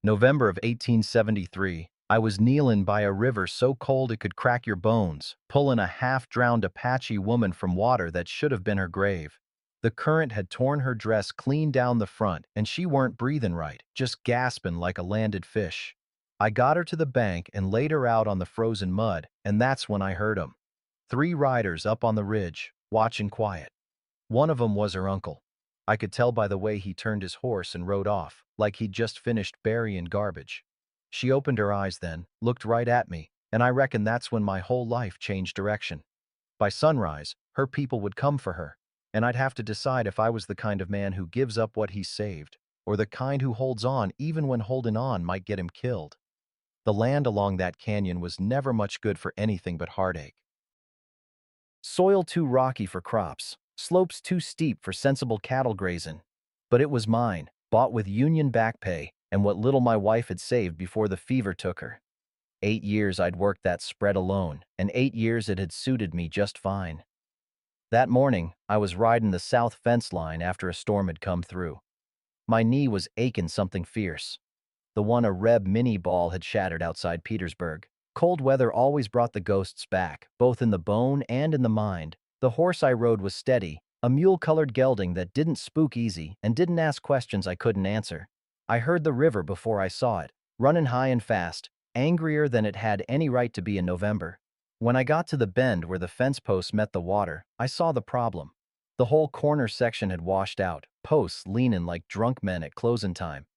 November of 1873. I was kneeling by a river so cold it could crack your bones, pulling a half-drowned Apache woman from water that should have been her grave. The current had torn her dress clean down the front, and she weren't breathing right, just gasping like a landed fish. I got her to the bank and laid her out on the frozen mud, and that's when I heard 'em. 3 riders up on the ridge, watching quiet. One of 'em was her uncle. I could tell by the way he turned his horse and rode off, like he'd just finished burying garbage. She opened her eyes then, looked right at me, and I reckon that's when my whole life changed direction. By sunrise, her people would come for her, and I'd have to decide if I was the kind of man who gives up what he's saved, or the kind who holds on even when holding on might get him killed. The land along that canyon was never much good for anything but heartache. Soil too rocky for crops, slopes too steep for sensible cattle grazing. But it was mine, bought with union back pay and what little my wife had saved before the fever took her. 8 years I'd worked that spread alone, and 8 years it had suited me just fine. That morning, I was riding the south fence line after a storm had come through. My knee was aching something fierce. The one a Reb mini ball had shattered outside Petersburg. Cold weather always brought the ghosts back, both in the bone and in the mind. The horse I rode was steady, a mule-colored gelding that didn't spook easy and didn't ask questions I couldn't answer. I heard the river before I saw it, running high and fast, angrier than it had any right to be in November. When I got to the bend where the fence posts met the water, I saw the problem. The whole corner section had washed out, posts leaning like drunk men at closing time.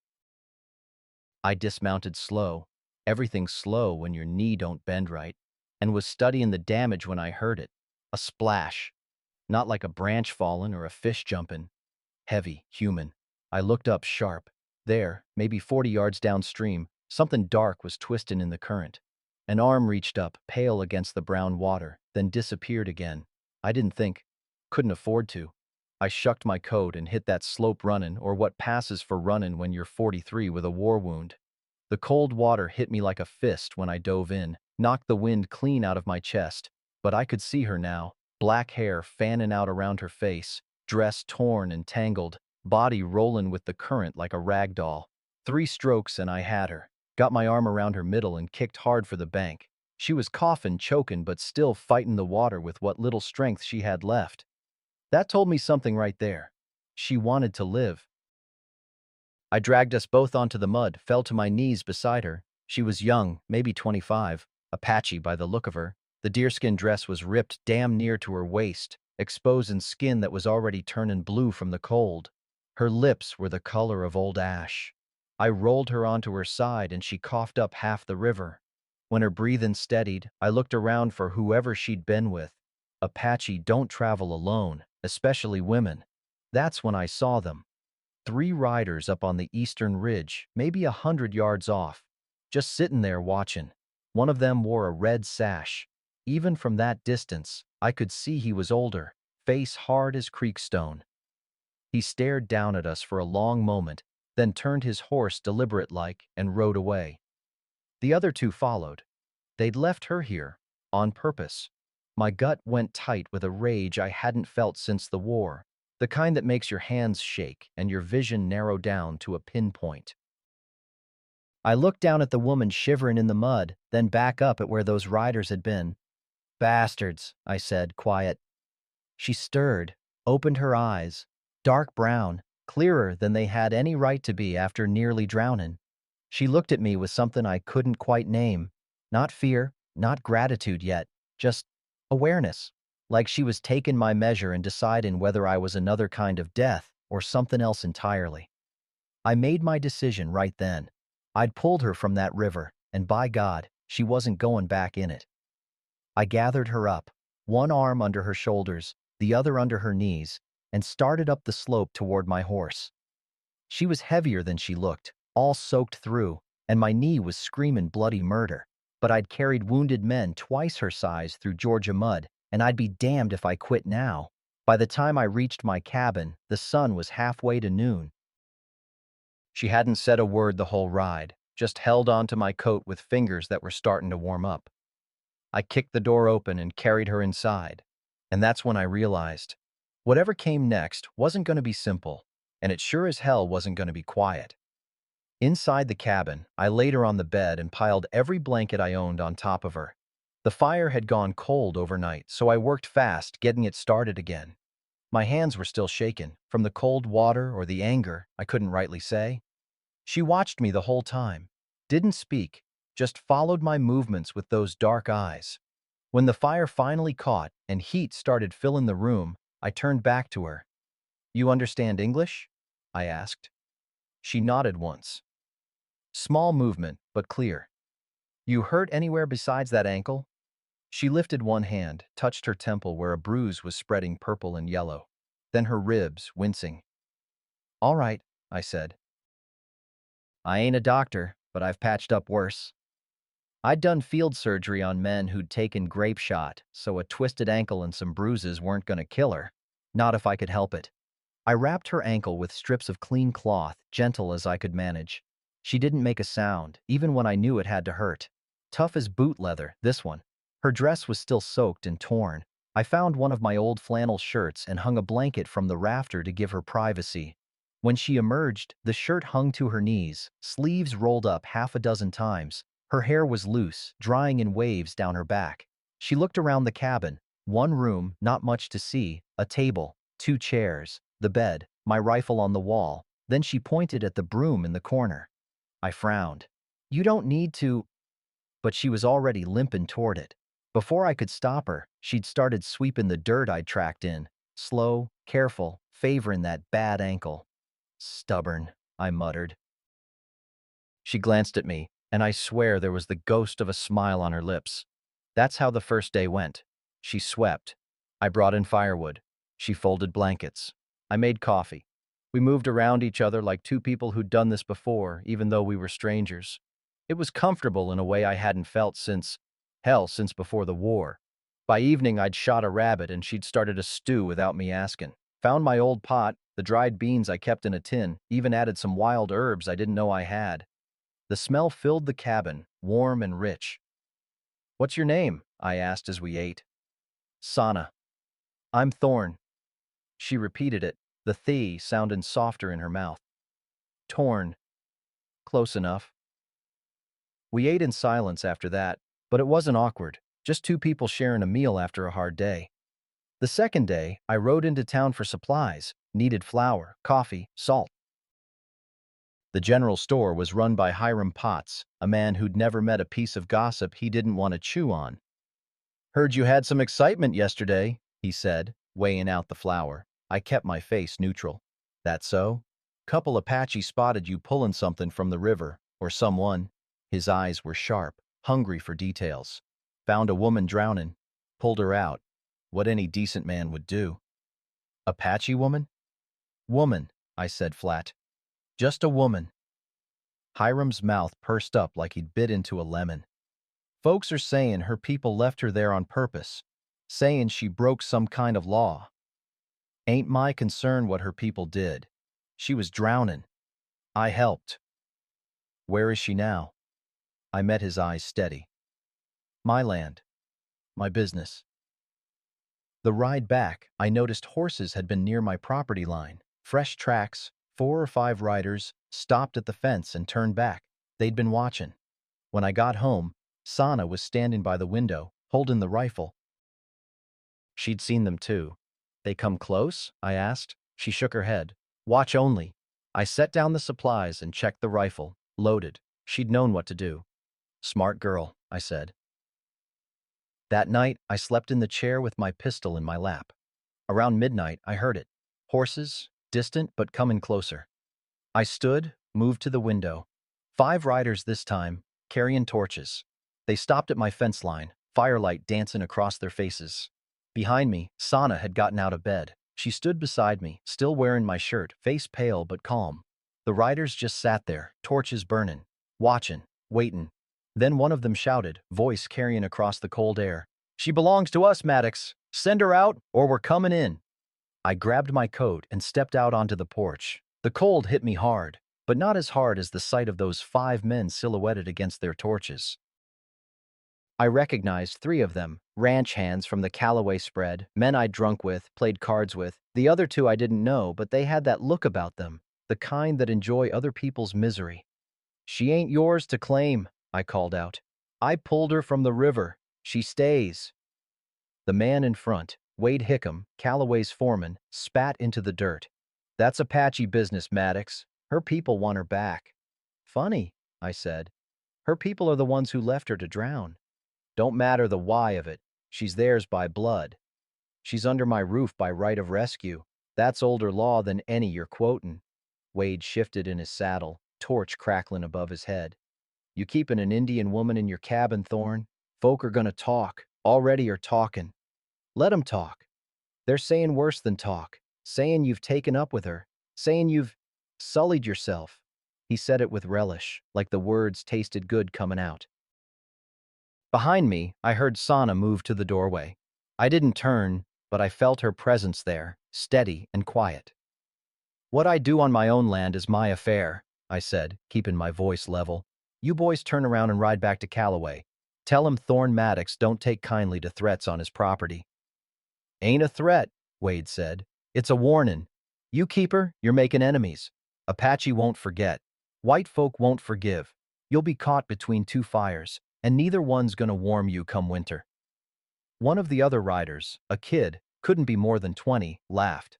I dismounted slow, everything slow when your knee don't bend right, and was studying the damage when I heard it. A splash. Not like a branch falling or a fish jumping. Heavy, human. I looked up sharp. There, maybe 40 yards downstream, something dark was twisting in the current. An arm reached up, pale against the brown water, then disappeared again. I didn't think. Couldn't afford to. I shucked my coat and hit that slope running, or what passes for running when you're 43 with a war wound. The cold water hit me like a fist when I dove in, knocked the wind clean out of my chest. But I could see her now, black hair fanning out around her face, dress torn and tangled, body rolling with the current like a rag doll. 3 strokes and I had her. Got my arm around her middle and kicked hard for the bank. She was coughing, choking, but still fighting the water with what little strength she had left. That told me something right there. She wanted to live. I dragged us both onto the mud, fell to my knees beside her. She was young, maybe 25, Apache by the look of her. The deerskin dress was ripped damn near to her waist, exposing skin that was already turning blue from the cold. Her lips were the color of old ash. I rolled her onto her side and she coughed up half the river. When her breathing steadied, I looked around for whoever she'd been with. Apache don't travel alone, especially women. That's when I saw them. 3 riders up on the eastern ridge, maybe 100 yards off, just sitting there watching. One of them wore a red sash. Even from that distance, I could see he was older, face hard as creekstone. He stared down at us for a long moment, then turned his horse deliberate-like and rode away. The other 2 followed. They'd left her here, on purpose. My gut went tight with a rage I hadn't felt since the war, the kind that makes your hands shake and your vision narrow down to a pinpoint. I looked down at the woman shivering in the mud, then back up at where those riders had been. "Bastards," I said, quiet. She stirred, opened her eyes, dark brown, clearer than they had any right to be after nearly drowning. She looked at me with something I couldn't quite name. Not fear, not gratitude yet, just awareness. Like she was taking my measure and deciding whether I was another kind of death or something else entirely. I made my decision right then. I'd pulled her from that river, and by God, she wasn't going back in it. I gathered her up, one arm under her shoulders, the other under her knees, and started up the slope toward my horse. She was heavier than she looked, all soaked through, and my knee was screaming bloody murder. But I'd carried wounded men twice her size through Georgia mud, and I'd be damned if I quit now. By the time I reached my cabin, the sun was halfway to noon. She hadn't said a word the whole ride, just held onto my coat with fingers that were starting to warm up. I kicked the door open and carried her inside, and that's when I realized whatever came next wasn't going to be simple, and it sure as hell wasn't going to be quiet. Inside the cabin, I laid her on the bed and piled every blanket I owned on top of her. The fire had gone cold overnight, so I worked fast getting it started again. My hands were still shaken, from the cold water or the anger, I couldn't rightly say. She watched me the whole time, didn't speak, just followed my movements with those dark eyes. When the fire finally caught and heat started filling the room, I turned back to her. "You understand English?" I asked. She nodded once. Small movement, but clear. "You hurt anywhere besides that ankle?" She lifted one hand, touched her temple where a bruise was spreading purple and yellow. Then her ribs, wincing. "All right," I said. "I ain't a doctor, but I've patched up worse. I'd done field surgery on men who'd taken grape shot, so a twisted ankle and some bruises weren't gonna kill her. Not if I could help it." I wrapped her ankle with strips of clean cloth, gentle as I could manage. She didn't make a sound, even when I knew it had to hurt. Tough as boot leather, this one. Her dress was still soaked and torn. I found one of my old flannel shirts and hung a blanket from the rafter to give her privacy. When she emerged, the shirt hung to her knees, sleeves rolled up half a dozen times. Her hair was loose, drying in waves down her back. She looked around the cabin. One room, not much to see, a table, two chairs, the bed, my rifle on the wall. Then she pointed at the broom in the corner. I frowned. "You don't need to—" But she was already limping toward it. Before I could stop her, she'd started sweeping the dirt I'd tracked in. Slow, careful, favoring that bad ankle. "Stubborn," I muttered. She glanced at me, and I swear there was the ghost of a smile on her lips. That's how the first day went. She swept. I brought in firewood. She folded blankets. I made coffee. We moved around each other like two people who'd done this before, even though we were strangers. It was comfortable in a way I hadn't felt since before the war. By evening, I'd shot a rabbit and she'd started a stew without me asking. Found my old pot, the dried beans I kept in a tin, even added some wild herbs I didn't know I had. The smell filled the cabin, warm and rich. "What's your name?" I asked as we ate. "Sana." "I'm Thorn." She repeated it, the "thee" sounding softer in her mouth. "Torn." Close enough. We ate in silence after that, but it wasn't awkward, just two people sharing a meal after a hard day. The second day, I rode into town for supplies, needed flour, coffee, salt. The general store was run by Hiram Potts, a man who'd never met a piece of gossip he didn't want to chew on. "Heard you had some excitement yesterday," he said, weighing out the flour. I kept my face neutral. "That so? Couple Apache spotted you pulling something from the river, or someone." His eyes were sharp, hungry for details. "Found a woman drowning. Pulled her out. What any decent man would do." "Apache woman?" "Woman," I said flat. "Just a woman." Hiram's mouth pursed up like he'd bit into a lemon. "Folks are saying her people left her there on purpose, saying she broke some kind of law. Ain't my concern what her people did. She was drowning. I helped." "Where is she now?" I met his eyes steady. "My land. My business." The ride back, I noticed horses had been near my property line. Fresh tracks, 4 or 5 riders, stopped at the fence and turned back. They'd been watching. When I got home, Sana was standing by the window, holding the rifle. She'd seen them too. "They come close?" I asked. She shook her head. "Watch only." I set down the supplies and checked the rifle. Loaded. She'd known what to do. "Smart girl," I said. That night, I slept in the chair with my pistol in my lap. Around midnight, I heard it. Horses, distant but coming closer. I stood, moved to the window. 5 riders this time, carrying torches. They stopped at my fence line, firelight dancing across their faces. Behind me, Sana had gotten out of bed. She stood beside me, still wearing my shirt, face pale but calm. The riders just sat there, torches burning, watching, waiting. Then one of them shouted, voice carrying across the cold air, "She belongs to us, Maddox. Send her out, or we're coming in." I grabbed my coat and stepped out onto the porch. The cold hit me hard, but not as hard as the sight of those 5 men silhouetted against their torches. I recognized 3 of them, ranch hands from the Callaway spread, men I'd drunk with, played cards with. The other 2 I didn't know, but they had that look about them, the kind that enjoy other people's misery. She ain't yours to claim, I called out. I pulled her from the river. She stays. The man in front, Wade Hickam, Callaway's foreman, spat into the dirt. That's Apache business, Maddox. Her people want her back. Funny, I said. Her people are the ones who left her to drown. Don't matter the why of it. She's theirs by blood. She's under my roof by right of rescue. That's older law than any you're quotin'. Wade shifted in his saddle, torch crackling above his head. You keepin' an Indian woman in your cabin, Thorne? Folk are gonna talk. Already are talkin'. Let 'em talk. They're saying worse than talk. Saying you've taken up with her. Saying you've sullied yourself. He said it with relish, like the words tasted good coming out. Behind me, I heard Sana move to the doorway. I didn't turn, but I felt her presence there, steady and quiet. What I do on my own land is my affair, I said, keeping my voice level. You boys turn around and ride back to Callaway. Tell him Thorne Maddox don't take kindly to threats on his property. Ain't a threat, Wade said. It's a warning. You keep her, you're making enemies. Apache won't forget. White folk won't forgive. You'll be caught between two fires, and neither one's gonna warm you come winter. One of the other riders, a kid, couldn't be more than 20, laughed.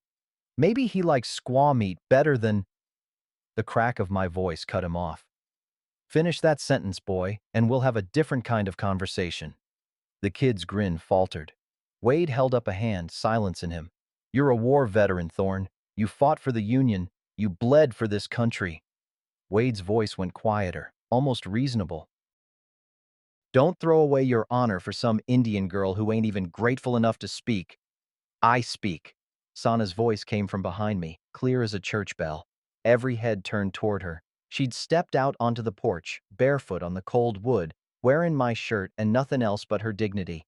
Maybe he likes squaw meat better than— The crack of my voice cut him off. Finish that sentence, boy, and we'll have a different kind of conversation. The kid's grin faltered. Wade held up a hand, silencing him. You're a war veteran, Thorne. You fought for the Union. You bled for this country. Wade's voice went quieter, almost reasonable. Don't throw away your honor for some Indian girl who ain't even grateful enough to speak. I speak. Sana's voice came from behind me, clear as a church bell. Every head turned toward her. She'd stepped out onto the porch, barefoot on the cold wood, wearing my shirt and nothing else but her dignity.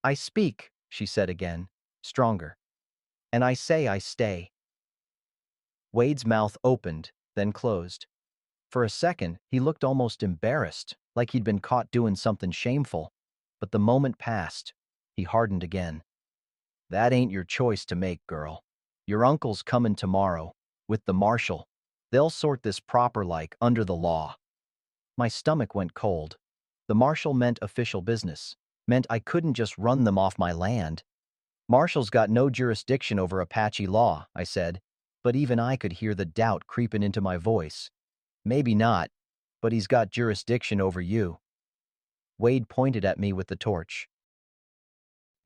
I speak, she said again, stronger. And I say I stay. Wade's mouth opened, then closed. For a second, he looked almost embarrassed, like he'd been caught doing something shameful. But the moment passed. He hardened again. That ain't your choice to make, girl. Your uncle's comin' tomorrow, with the marshal. They'll sort this proper like, under the law. My stomach went cold. The marshal meant official business. Meant I couldn't just run them off my land. Marshal's got no jurisdiction over Apache law, I said, but even I could hear the doubt creeping into my voice. Maybe not, but he's got jurisdiction over you. Wade pointed at me with the torch.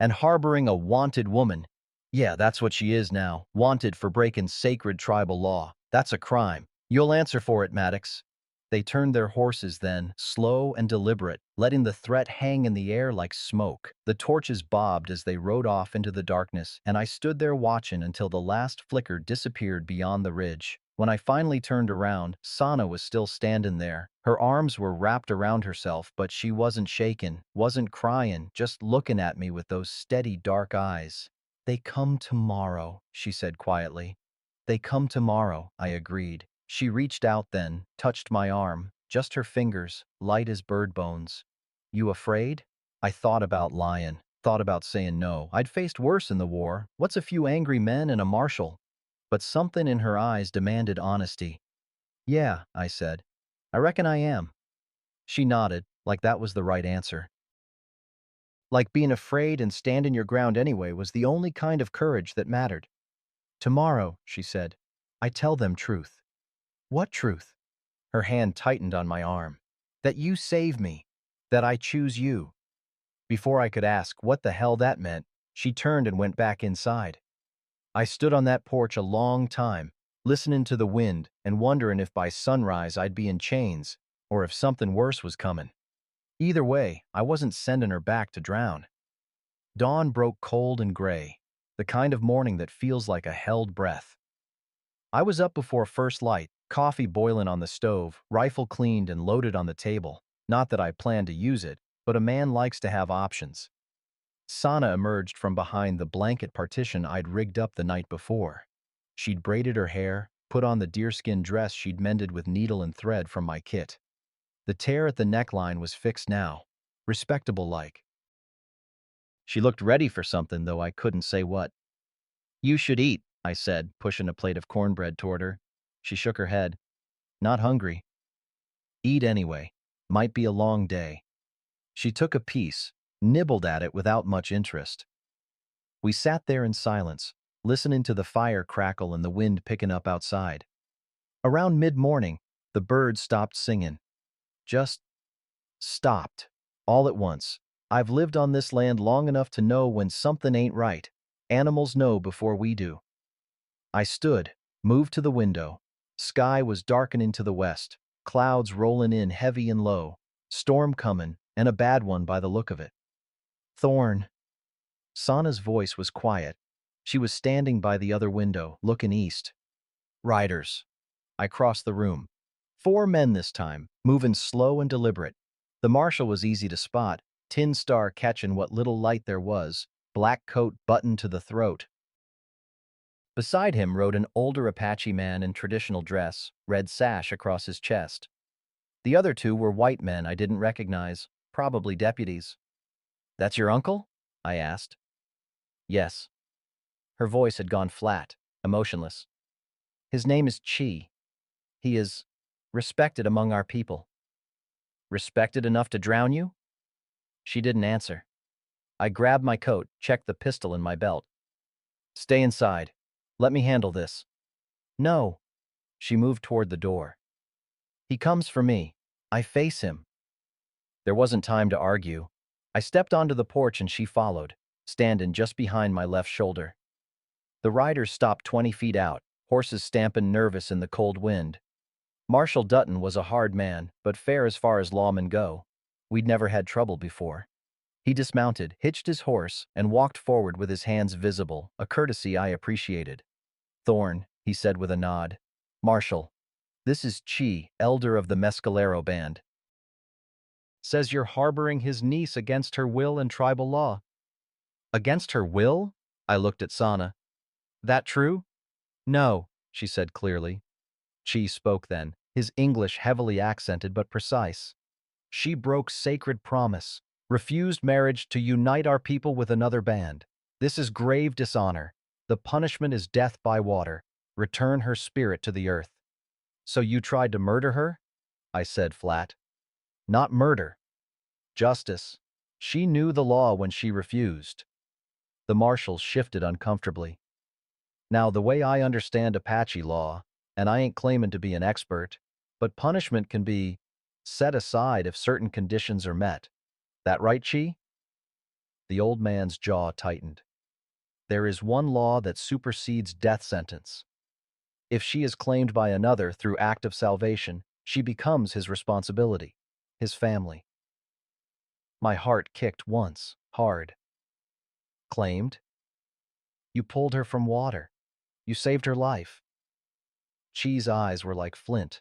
And harboring a wanted woman. Yeah, that's what she is now, wanted for breaking sacred tribal law. That's a crime. You'll answer for it, Maddox. They turned their horses then, slow and deliberate, letting the threat hang in the air like smoke. The torches bobbed as they rode off into the darkness, and I stood there watching until the last flicker disappeared beyond the ridge. When I finally turned around, Sana was still standing there. Her arms were wrapped around herself, but she wasn't shaken, wasn't crying, just looking at me with those steady dark eyes. They come tomorrow, she said quietly. They come tomorrow, I agreed. She reached out then, touched my arm, just her fingers, light as bird bones. You afraid? I thought about lying, thought about saying no. I'd faced worse in the war. What's a few angry men and a marshal? But something in her eyes demanded honesty. Yeah, I said. I reckon I am. She nodded, like that was the right answer. Like being afraid and standing your ground anyway was the only kind of courage that mattered. Tomorrow, she said, I tell them truth. What truth? Her hand tightened on my arm. That you save me. That I choose you. Before I could ask what the hell that meant, she turned and went back inside. I stood on that porch a long time, listening to the wind and wondering if by sunrise I'd be in chains or if something worse was coming. Either way, I wasn't sending her back to drown. Dawn broke cold and gray, the kind of morning that feels like a held breath. I was up before first light, coffee boiling on the stove, rifle cleaned and loaded on the table. Not that I planned to use it, but a man likes to have options. Sana emerged from behind the blanket partition I'd rigged up the night before. She'd braided her hair, put on the deerskin dress she'd mended with needle and thread from my kit. The tear at the neckline was fixed now, respectable-like. She looked ready for something, though I couldn't say what. You should eat, I said, pushing a plate of cornbread toward her. She shook her head. Not hungry. Eat anyway. Might be a long day. She took a piece, nibbled at it without much interest. We sat there in silence, listening to the fire crackle and the wind picking up outside. Around mid-morning, the birds stopped singing. Just stopped. All at once. I've lived on this land long enough to know when something ain't right. Animals know before we do. I stood, moved to the window. Sky was darkening to the west, clouds rolling in heavy and low, storm coming, and a bad one by the look of it. Thorn. Sana's voice was quiet. She was standing by the other window, looking east. Riders. I crossed the room. 4 men this time, moving slow and deliberate. The marshal was easy to spot, tin star catching what little light there was, black coat buttoned to the throat. Beside him rode an older Apache man in traditional dress, red sash across his chest. The other 2 were white men I didn't recognize, probably deputies. "That's your uncle?" I asked. "Yes." Her voice had gone flat, emotionless. "His name is Chi. He is respected among our people." "Respected enough to drown you?" She didn't answer. I grabbed my coat, checked the pistol in my belt. "Stay inside. Let me handle this." "No." She moved toward the door. "He comes for me. I face him." There wasn't time to argue. I stepped onto the porch and she followed, standing just behind my left shoulder. The riders stopped 20 feet out, horses stamping nervous in the cold wind. Marshal Dutton was a hard man, but fair as far as lawmen go. We'd never had trouble before. He dismounted, hitched his horse, and walked forward with his hands visible, a courtesy I appreciated. "Thorn," he said with a nod. "Marshal, this is Chi, elder of the Mescalero band. Says you're harboring his niece against her will and tribal law." "Against her will?" I looked at Sana. "That true?" "No," she said clearly. Chi spoke then, his English heavily accented but precise. "She broke sacred promise, refused marriage to unite our people with another band. This is grave dishonor. The punishment is death by water. Return her spirit to the earth." "So you tried to murder her?" I said flat. "Not murder. Justice. She knew the law when she refused." The marshal shifted uncomfortably. "Now, the way I understand Apache law, and I ain't claiming to be an expert, but punishment can be set aside if certain conditions are met. That right, Chi?" The old man's jaw tightened. "There is one law that supersedes death sentence. If she is claimed by another through act of salvation, she becomes his responsibility, his family." My heart kicked once, hard. "Claimed? You pulled her from water. You saved her life." Chi's eyes were like flint.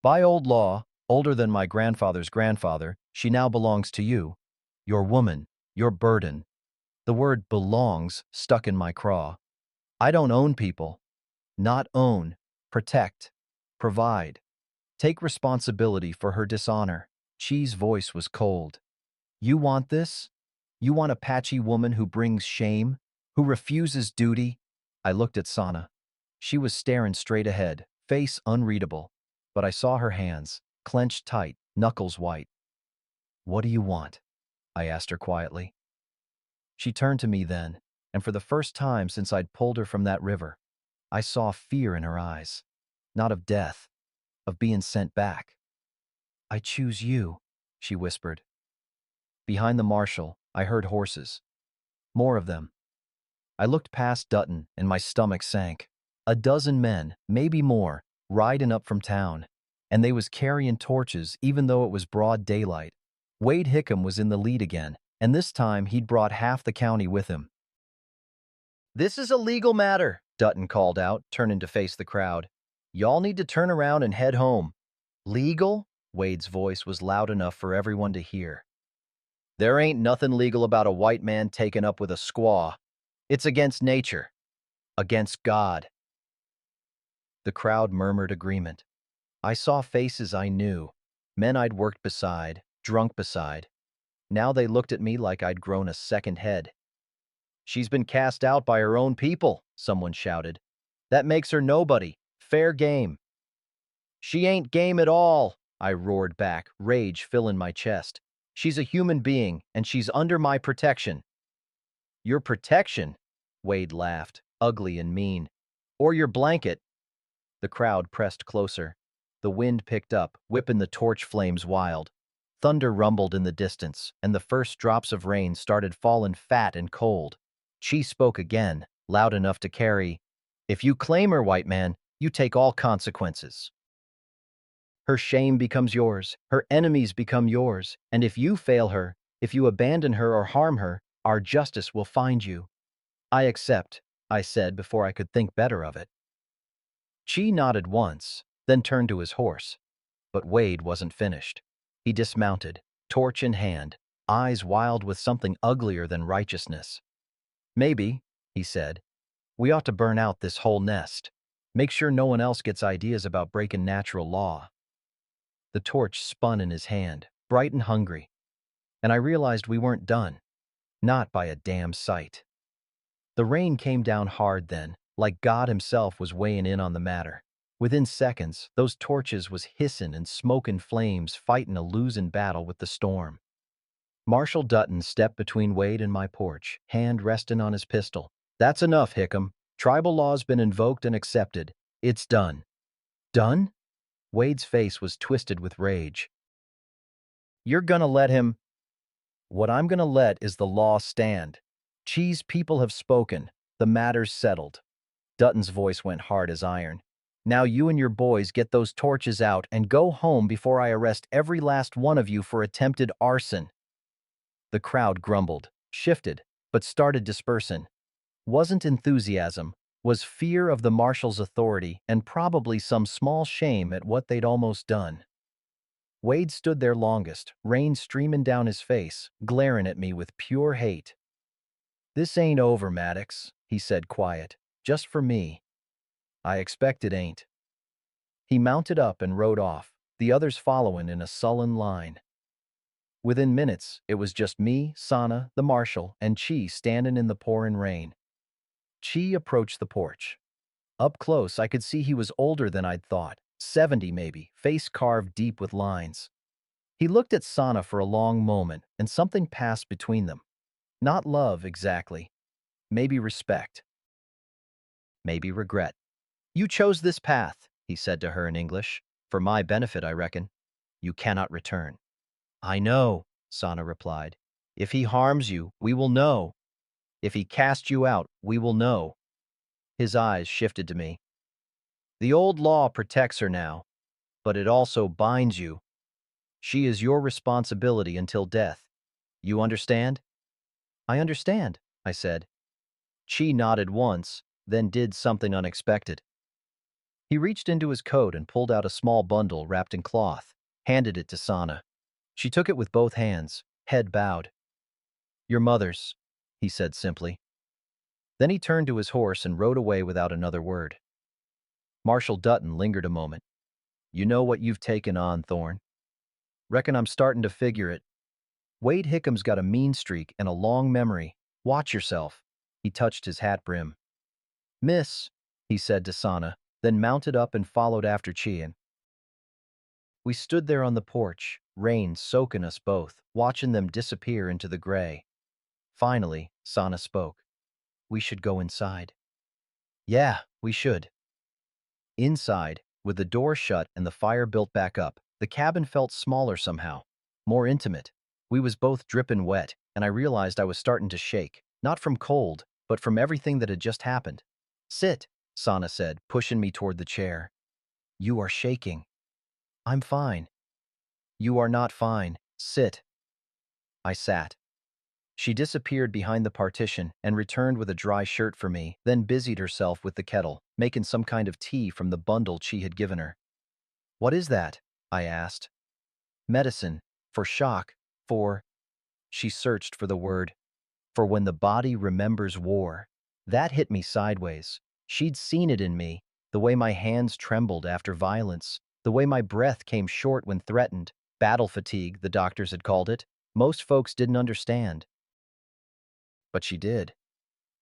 "By old law, older than my grandfather's grandfather, she now belongs to you. Your woman, your burden." The word "belongs" stuck in my craw. I don't own people. Not own. Protect. Provide. Take responsibility for her dishonor. Chi's voice was cold. "You want this? You want a Apache woman who brings shame? Who refuses duty?" I looked at Sana. She was staring straight ahead, face unreadable. But I saw her hands, clenched tight, knuckles white. "What do you want?" I asked her quietly. She turned to me then, and for the first time since I'd pulled her from that river, I saw fear in her eyes. Not of death, of being sent back. "I choose you," she whispered. Behind the marshal, I heard horses. More of them. I looked past Dutton and my stomach sank. A dozen men, maybe more, riding up from town. And they was carrying torches even though it was broad daylight. Wade Hickam was in the lead again, and this time he'd brought half the county with him. "This is a legal matter," Dutton called out, turning to face the crowd. "Y'all need to turn around and head home." "Legal?" Wade's voice was loud enough for everyone to hear. "There ain't nothing legal about a white man taking up with a squaw. It's against nature. Against God." The crowd murmured agreement. I saw faces I knew, men I'd worked beside, drunk beside. Now they looked at me like I'd grown a second head. "She's been cast out by her own people," someone shouted. "That makes her nobody. Fair game." She ain't game at all, I roared back, rage filling my chest. She's a human being, and she's under my protection. Your protection? Wade laughed, ugly and mean. Or your blanket. The crowd pressed closer. The wind picked up, whipping the torch flames wild. Thunder rumbled in the distance, and the first drops of rain started falling fat and cold. Chi spoke again, loud enough to carry, "If you claim her, white man, you take all consequences. Her shame becomes yours, her enemies become yours, and if you fail her, if you abandon her or harm her, our justice will find you." "I accept," I said before I could think better of it. Chi nodded once, then turned to his horse. But Wade wasn't finished. He dismounted, torch in hand, eyes wild with something uglier than righteousness. "Maybe," he said, "we ought to burn out this whole nest. Make sure no one else gets ideas about breaking natural law." The torch spun in his hand, bright and hungry, and I realized we weren't done. Not by a damn sight. The rain came down hard then, like God himself was weighing in on the matter. Within seconds, those torches was hissin' and smokin' flames fightin' a losin' battle with the storm. Marshal Dutton stepped between Wade and my porch, hand resting on his pistol. "That's enough, Hickam. Tribal law's been invoked and accepted. It's done." "Done?" Wade's face was twisted with rage. "You're gonna let him—" "What I'm gonna let is the law stand. Chi's people have spoken. The matter's settled." Dutton's voice went hard as iron. "Now you and your boys get those torches out and go home before I arrest every last one of you for attempted arson." The crowd grumbled, shifted, but started dispersing. Wasn't enthusiasm, was fear of the marshal's authority and probably some small shame at what they'd almost done. Wade stood there longest, rain streaming down his face, glaring at me with pure hate. "This ain't over, Maddox," he said quiet. "Just for me. I expect it ain't." He mounted up and rode off, the others following in a sullen line. Within minutes, it was just me, Sana, the marshal, and Chi standing in the pouring rain. Chi approached the porch. Up close, I could see he was older than I'd thought, 70 maybe, face carved deep with lines. He looked at Sana for a long moment, and something passed between them. Not love, exactly. Maybe respect. Maybe regret. "You chose this path," he said to her in English. "For my benefit, I reckon. You cannot return." "I know," Sana replied. "If he harms you, we will know. If he casts you out, we will know." His eyes shifted to me. "The old law protects her now, but it also binds you. She is your responsibility until death. You understand?" "I understand," I said. Chi nodded once, then did something unexpected. He reached into his coat and pulled out a small bundle wrapped in cloth, handed it to Sana. She took it with both hands, head bowed. "Your mother's," he said simply. Then he turned to his horse and rode away without another word. Marshal Dutton lingered a moment. "You know what you've taken on, Thorne?" "Reckon I'm starting to figure it. Wade Hickham's got a mean streak and a long memory. Watch yourself." He touched his hat brim. "Miss," he said to Sana, then mounted up and followed after Chian. We stood there on the porch, rain soaking us both, watching them disappear into the gray. Finally, Sana spoke. "We should go inside." "Yeah, we should." Inside, with the door shut and the fire built back up, the cabin felt smaller somehow, more intimate. We was both dripping wet, and I realized I was starting to shake, not from cold, but from everything that had just happened. "Sit," Sana said, pushing me toward the chair. "You are shaking." "I'm fine." "You are not fine. Sit." I sat. She disappeared behind the partition and returned with a dry shirt for me, then busied herself with the kettle, making some kind of tea from the bundle Chi had given her. "What is that?" I asked. "Medicine. For shock. For—" She searched for the word. "For when the body remembers war." That hit me sideways. She'd seen it in me, the way my hands trembled after violence, the way my breath came short when threatened. Battle fatigue, the doctors had called it. Most folks didn't understand. But she did.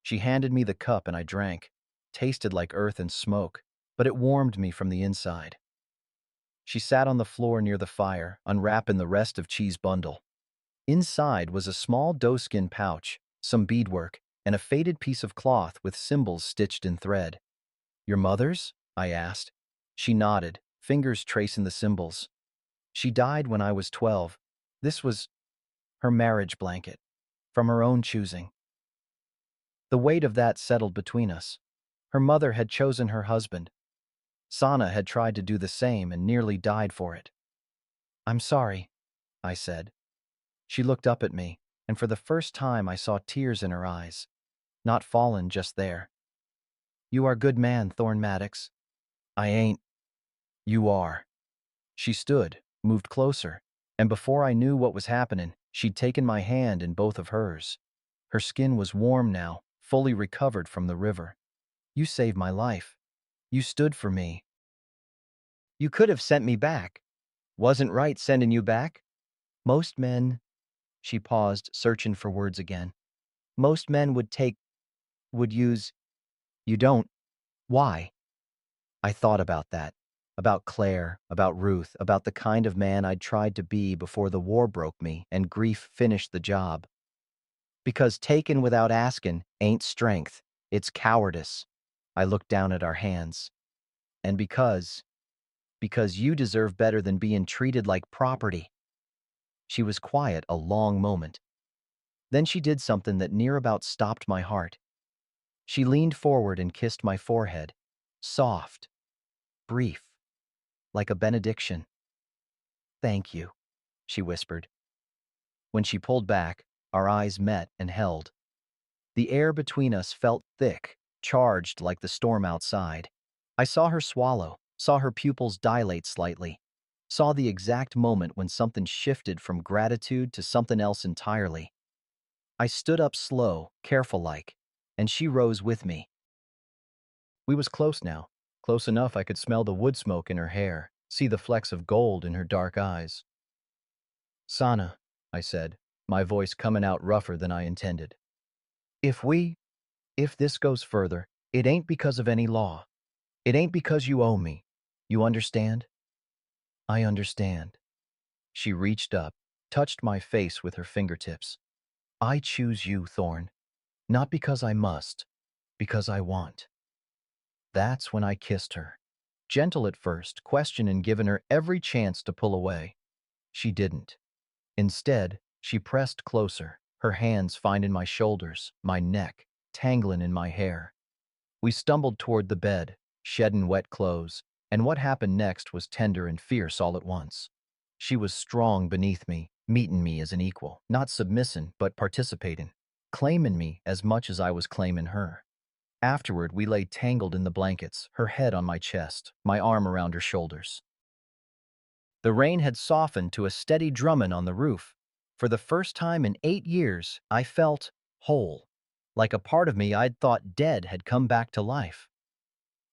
She handed me the cup and I drank. Tasted like earth and smoke, but it warmed me from the inside. She sat on the floor near the fire, unwrapping the rest of Chi's bundle. Inside was a small doeskin pouch, some beadwork, and a faded piece of cloth with symbols stitched in thread. Your mother's? I asked. She nodded, fingers tracing the symbols. She died when I was 12. This was her marriage blanket, from her own choosing. The weight of that settled between us. Her mother had chosen her husband. Sana had tried to do the same and nearly died for it. I'm sorry, I said. She looked up at me, and for the first time I saw tears in her eyes. Not fallen, just there. You are good man, Thorn Maddox. I ain't. You are. She stood, moved closer, and before I knew what was happening, she'd taken my hand in both of hers. Her skin was warm now, fully recovered from the river. You saved my life. You stood for me. You could have sent me back. Wasn't right sending you back? Most men, she paused, searching for words again. Most men would use, you don't. Why? I thought about that. About Claire, about Ruth, about the kind of man I'd tried to be before the war broke me and grief finished the job. Because taken without asking ain't strength, it's cowardice. I looked down at our hands. And because you deserve better than being treated like property. She was quiet a long moment. Then she did something that near about stopped my heart. She leaned forward and kissed my forehead. Soft, brief, like a benediction. Thank you, she whispered. When she pulled back, our eyes met and held. The air between us felt thick, charged like the storm outside. I saw her swallow, saw her pupils dilate slightly, saw the exact moment when something shifted from gratitude to something else entirely. I stood up slow, careful-like, and she rose with me. We was close now, close enough I could smell the wood smoke in her hair, see the flecks of gold in her dark eyes. Sana, I said, my voice coming out rougher than I intended. If this goes further, it ain't because of any law. It ain't because you owe me. You understand? I understand. She reached up, touched my face with her fingertips. I choose you, Thorn. Not because I must, because I want. That's when I kissed her. Gentle at first, questioning, giving her every chance to pull away. She didn't. Instead, she pressed closer, her hands finding my shoulders, my neck, tangling in my hair. We stumbled toward the bed, shedding wet clothes, and what happened next was tender and fierce all at once. She was strong beneath me, meeting me as an equal, not submissing, but participating, claiming me as much as I was claiming her. Afterward, we lay tangled in the blankets, her head on my chest, my arm around her shoulders. The rain had softened to a steady drumming on the roof. For the first time in 8 years, I felt whole, like a part of me I'd thought dead had come back to life.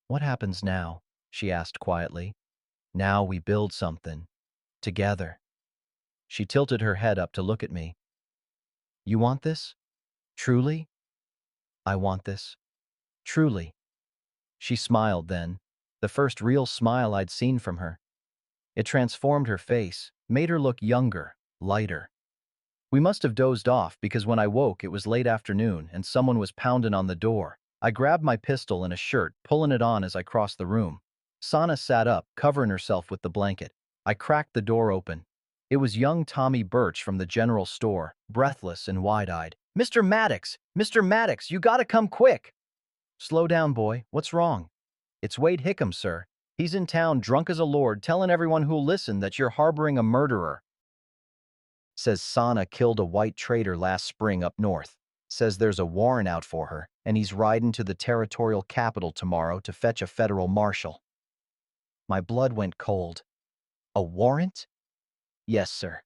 What happens now? She asked quietly. Now we build something. Together. She tilted her head up to look at me. You want this? Truly? I want this. Truly. She smiled then, the first real smile I'd seen from her. It transformed her face, made her look younger, lighter. We must have dozed off because when I woke it was late afternoon and someone was pounding on the door. I grabbed my pistol and a shirt, pulling it on as I crossed the room. Sana sat up, covering herself with the blanket. I cracked the door open. It was young Tommy Birch from the general store, breathless and wide-eyed. Mr. Maddox! Mr. Maddox, you gotta come quick! Slow down, boy. What's wrong? It's Wade Hickam, sir. He's in town drunk as a lord, telling everyone who'll listen that you're harboring a murderer. Says Sana killed a white trader last spring up north. Says there's a warrant out for her, and he's riding to the territorial capital tomorrow to fetch a federal marshal. My blood went cold. A warrant? Yes, sir.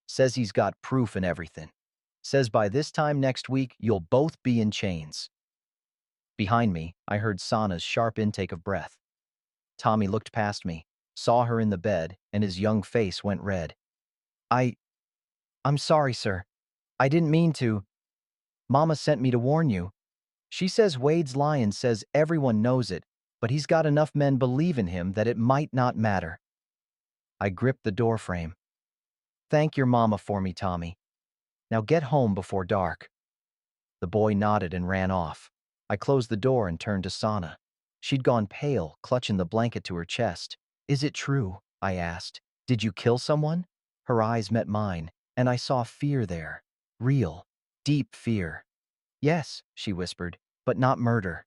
Says he's got proof and everything. Says by this time next week, you'll both be in chains. Behind me, I heard Sana's sharp intake of breath. Tommy looked past me, saw her in the bed, and his young face went red. I'm sorry, sir. I didn't mean to. Mama sent me to warn you. She says Wade's lying, says everyone knows it, but he's got enough men believe in him that it might not matter. I gripped the doorframe. Thank your mama for me, Tommy. Now get home before dark. The boy nodded and ran off. I closed the door and turned to Sana. She'd gone pale, clutching the blanket to her chest. Is it true? I asked. Did you kill someone? Her eyes met mine, and I saw fear there. Real, deep fear. Yes, she whispered, but not murder.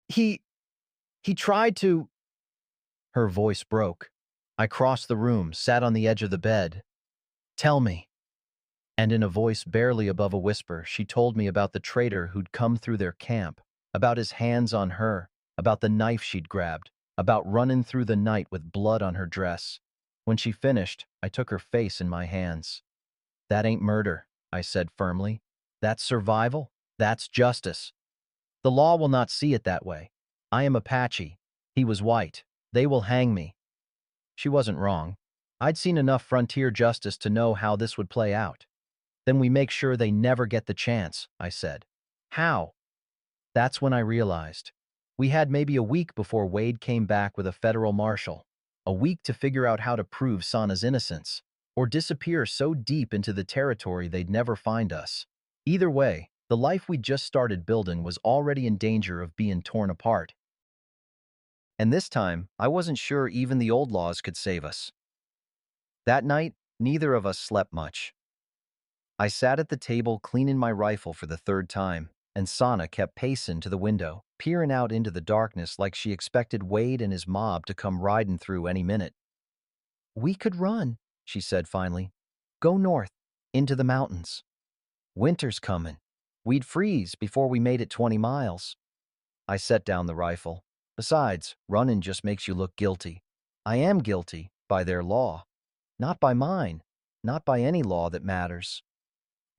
He tried to. Her voice broke. I crossed the room, sat on the edge of the bed. Tell me. And in a voice barely above a whisper, she told me about the traitor who'd come through their camp, about his hands on her, about the knife she'd grabbed, about running through the night with blood on her dress. When she finished, I took her face in my hands. That ain't murder, I said firmly. That's survival. That's justice. The law will not see it that way. I am Apache. He was white. They will hang me. She wasn't wrong. I'd seen enough frontier justice to know how this would play out. Then we make sure they never get the chance, I said. How? That's when I realized. We had maybe a week before Wade came back with a federal marshal. A week to figure out how to prove Sana's innocence, or disappear so deep into the territory they'd never find us. Either way, the life we'd just started building was already in danger of being torn apart. And this time, I wasn't sure even the old laws could save us. That night, neither of us slept much. I sat at the table cleaning my rifle for the third time, and Sana kept pacing to the window, peering out into the darkness like she expected Wade and his mob to come riding through any minute. We could run, she said finally. Go north, into the mountains. Winter's coming. We'd freeze before we made it 20 miles. I set down the rifle. Besides, running just makes you look guilty. I am guilty, by their law. Not by mine. Not by any law that matters.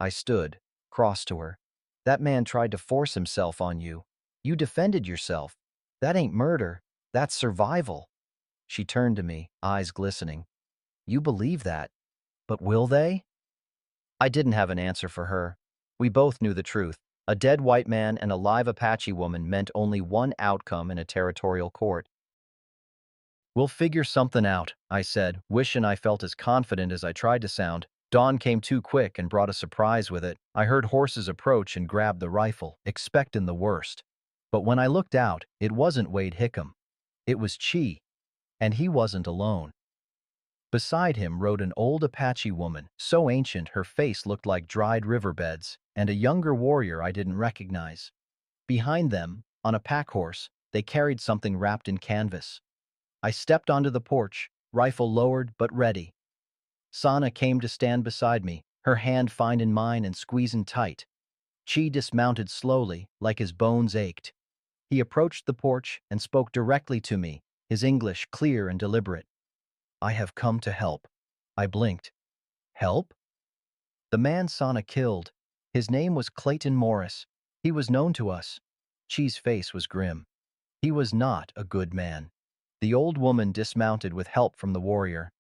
I stood, cross to her. That man tried to force himself on you. You defended yourself. That ain't murder. That's survival. She turned to me, eyes glistening. You believe that. But will they? I didn't have an answer for her. We both knew the truth. A dead white man and a live Apache woman meant only one outcome in a territorial court. We'll figure something out, I said, wishing I felt as confident as I tried to sound. Dawn came too quick and brought a surprise with it. I heard horses approach and grabbed the rifle, expecting the worst. But when I looked out, it wasn't Wade Hickam. It was Chi, and he wasn't alone. Beside him rode an old Apache woman, so ancient her face looked like dried riverbeds, and a younger warrior I didn't recognize. Behind them, on a pack horse, they carried something wrapped in canvas. I stepped onto the porch, rifle lowered but ready. Sana came to stand beside me, her hand finding mine and squeezing tight. Chi dismounted slowly, like his bones ached. He approached the porch and spoke directly to me, his English clear and deliberate. I have come to help. I blinked. Help? The man Sana killed. His name was Clayton Morris. He was known to us. Chi's face was grim. He was not a good man. The old woman dismounted with help from the warrior.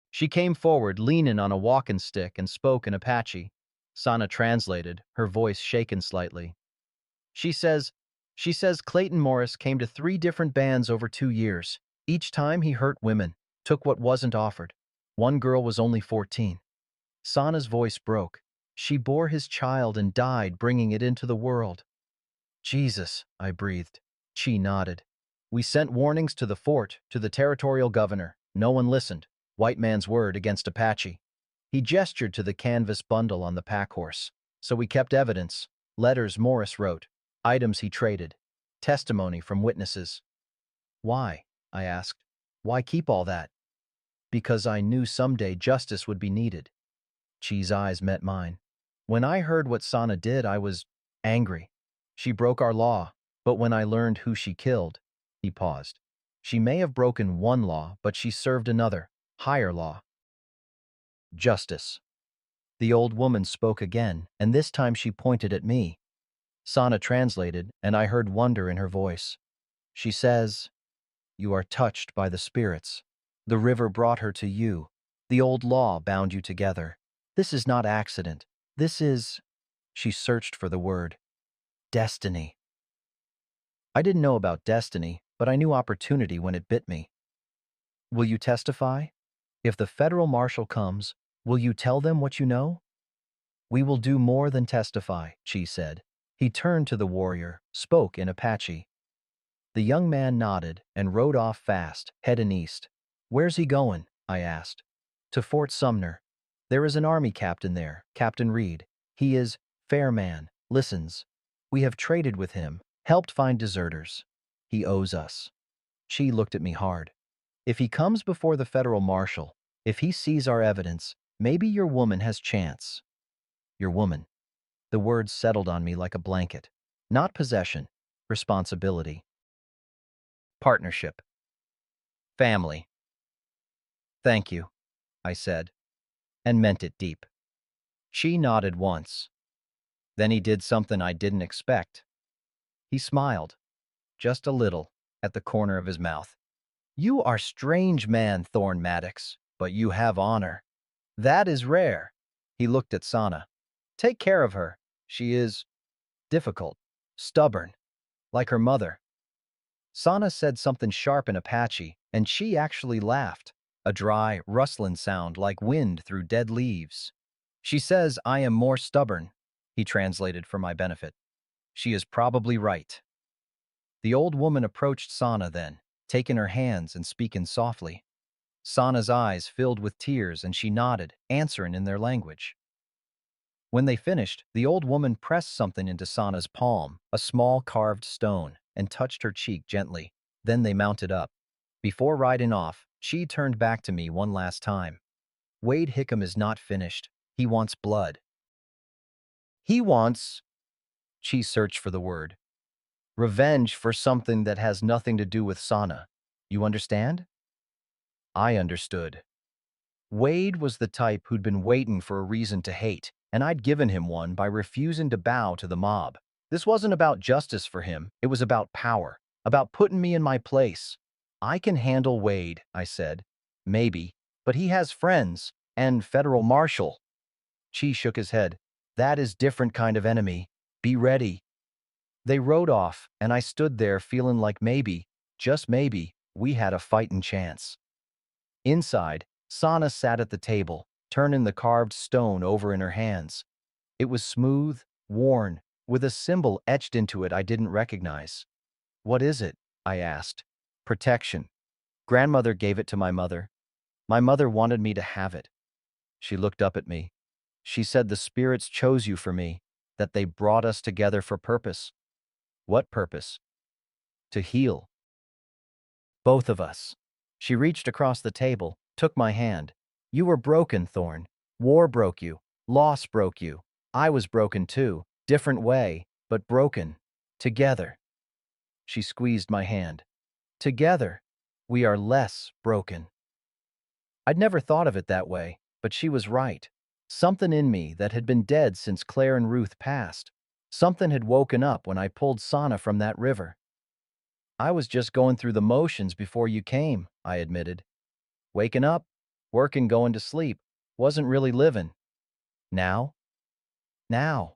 She came forward, leaning on a walking stick, and spoke in Apache. Sana translated, her voice shaken slightly. She says Clayton Morris came to 3 different bands over 2 years. Each time he hurt women, took what wasn't offered. One girl was only 14. Sana's voice broke. She bore his child and died bringing it into the world. Jesus, I breathed. Chi nodded. We sent warnings to the fort, to the territorial governor. No one listened. White man's word against Apache. He gestured to the canvas bundle on the pack horse. So we kept evidence. Letters Morris wrote. Items he traded. Testimony from witnesses. Why? I asked. Why keep all that? Because I knew someday justice would be needed. Chi's eyes met mine. When I heard what Sana did, I was angry. She broke our law, but when I learned who she killed, he paused. She may have broken one law, but she served another, higher law. Justice. The old woman spoke again, and this time she pointed at me. Sana translated, and I heard wonder in her voice. She says, You are touched by the spirits. The river brought her to you. The old law bound you together. This is not accident. This is, she searched for the word, destiny. I didn't know about destiny, but I knew opportunity when it bit me. Will you testify? If the federal marshal comes, will you tell them what you know? We will do more than testify, Chi said. He turned to the warrior, spoke in Apache. The young man nodded and rode off fast, heading east. Where's he going? I asked. To Fort Sumner. There is an army captain there, Captain Reed. He is fair man, listens. We have traded with him, helped find deserters. He owes us. She looked at me hard. If he comes before the federal marshal, if he sees our evidence, maybe your woman has chance. Your woman. The words settled on me like a blanket. Not possession, responsibility. Partnership. Family. Thank you, I said, and meant it deep. She nodded once. Then he did something I didn't expect. He smiled, just a little, at the corner of his mouth. You are strange man, Thorn Maddox, but you have honor. That is rare. He looked at Sana. Take care of her. She is difficult, stubborn, like her mother. Sana said something sharp in Apache, and she actually laughed, a dry, rustling sound like wind through dead leaves. She says I am more stubborn, he translated for my benefit. She is probably right. The old woman approached Sana then, taking her hands and speaking softly. Sana's eyes filled with tears and she nodded, answering in their language. When they finished, the old woman pressed something into Sana's palm, a small carved stone, and touched her cheek gently. Then they mounted up. Before riding off, she turned back to me one last time. Wade Hickam is not finished. He wants blood. He wants, she searched for the word, revenge for something that has nothing to do with Sana. You understand? I understood. Wade was the type who'd been waiting for a reason to hate, and I'd given him one by refusing to bow to the mob. This wasn't about justice for him, it was about power, about putting me in my place. I can handle Wade, I said. Maybe, but he has friends, and federal marshal. Chi shook his head. That is different kind of enemy. Be ready. They rode off, and I stood there feeling like maybe, just maybe, we had a fighting chance. Inside, Sana sat at the table, turning the carved stone over in her hands. It was smooth, worn, with a symbol etched into it I didn't recognize. What is it? I asked. Protection. Grandmother gave it to my mother. My mother wanted me to have it. She looked up at me. She said the spirits chose you for me, that they brought us together for purpose. What purpose? To heal. Both of us. She reached across the table, took my hand. You were broken, Thorn. War broke you. Loss broke you. I was broken too. Different way, but broken. Together. She squeezed my hand. Together, we are less broken. I'd never thought of it that way, but she was right. Something in me that had been dead since Claire and Ruth passed. Something had woken up when I pulled Sana from that river. I was just going through the motions before you came, I admitted. Waking up, working, going to sleep. Wasn't really living. Now? Now.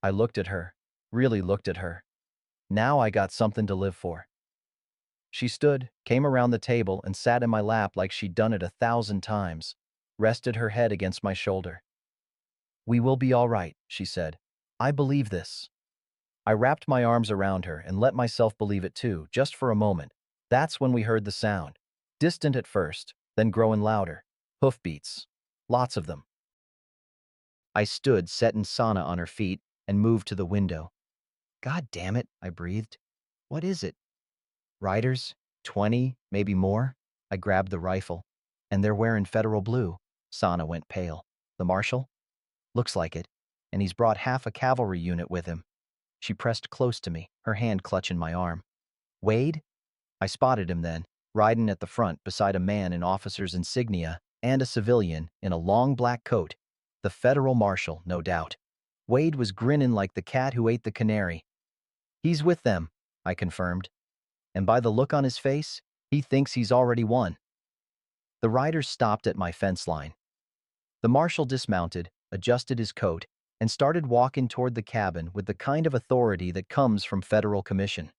I looked at her, really looked at her. Now I got something to live for. She stood, came around the table, and sat in my lap like she'd done it 1,000 times, rested her head against my shoulder. We will be all right, she said. I believe this. I wrapped my arms around her and let myself believe it too, just for a moment. That's when we heard the sound. Distant at first, then growing louder. Hoofbeats. Lots of them. I stood, setting Sana on her feet, and moved to the window. God damn it, I breathed. What is it? Riders? 20, maybe more? I grabbed the rifle. And they're wearing federal blue. Sana went pale. The marshal? Looks like it. And he's brought half a cavalry unit with him. She pressed close to me, her hand clutching my arm. Wade? I spotted him then, riding at the front beside a man in officer's insignia and a civilian in a long black coat. The federal marshal, no doubt. Wade was grinning like the cat who ate the canary. He's with them, I confirmed. And by the look on his face, he thinks he's already won. The riders stopped at my fence line. The marshal dismounted, adjusted his coat, and started walking toward the cabin with the kind of authority that comes from federal commission.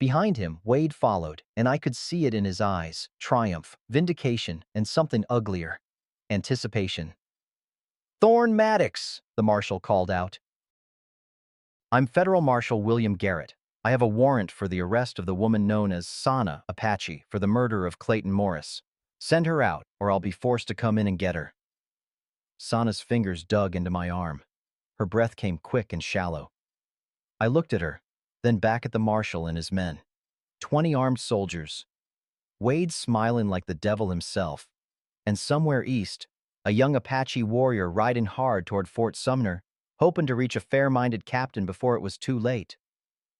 Behind him, Wade followed, and I could see it in his eyes: triumph, vindication, and something uglier: anticipation. "Thorne Maddox!" the marshal called out. "I'm Federal Marshal William Garrett. I have a warrant for the arrest of the woman known as Sana Apache for the murder of Clayton Morris. Send her out, or I'll be forced to come in and get her." Sana's fingers dug into my arm. Her breath came quick and shallow. I looked at her, then back at the marshal and his men. 20 armed soldiers. Wade smiling like the devil himself. And somewhere east, a young Apache warrior riding hard toward Fort Sumner, hoping to reach a fair-minded captain before it was too late.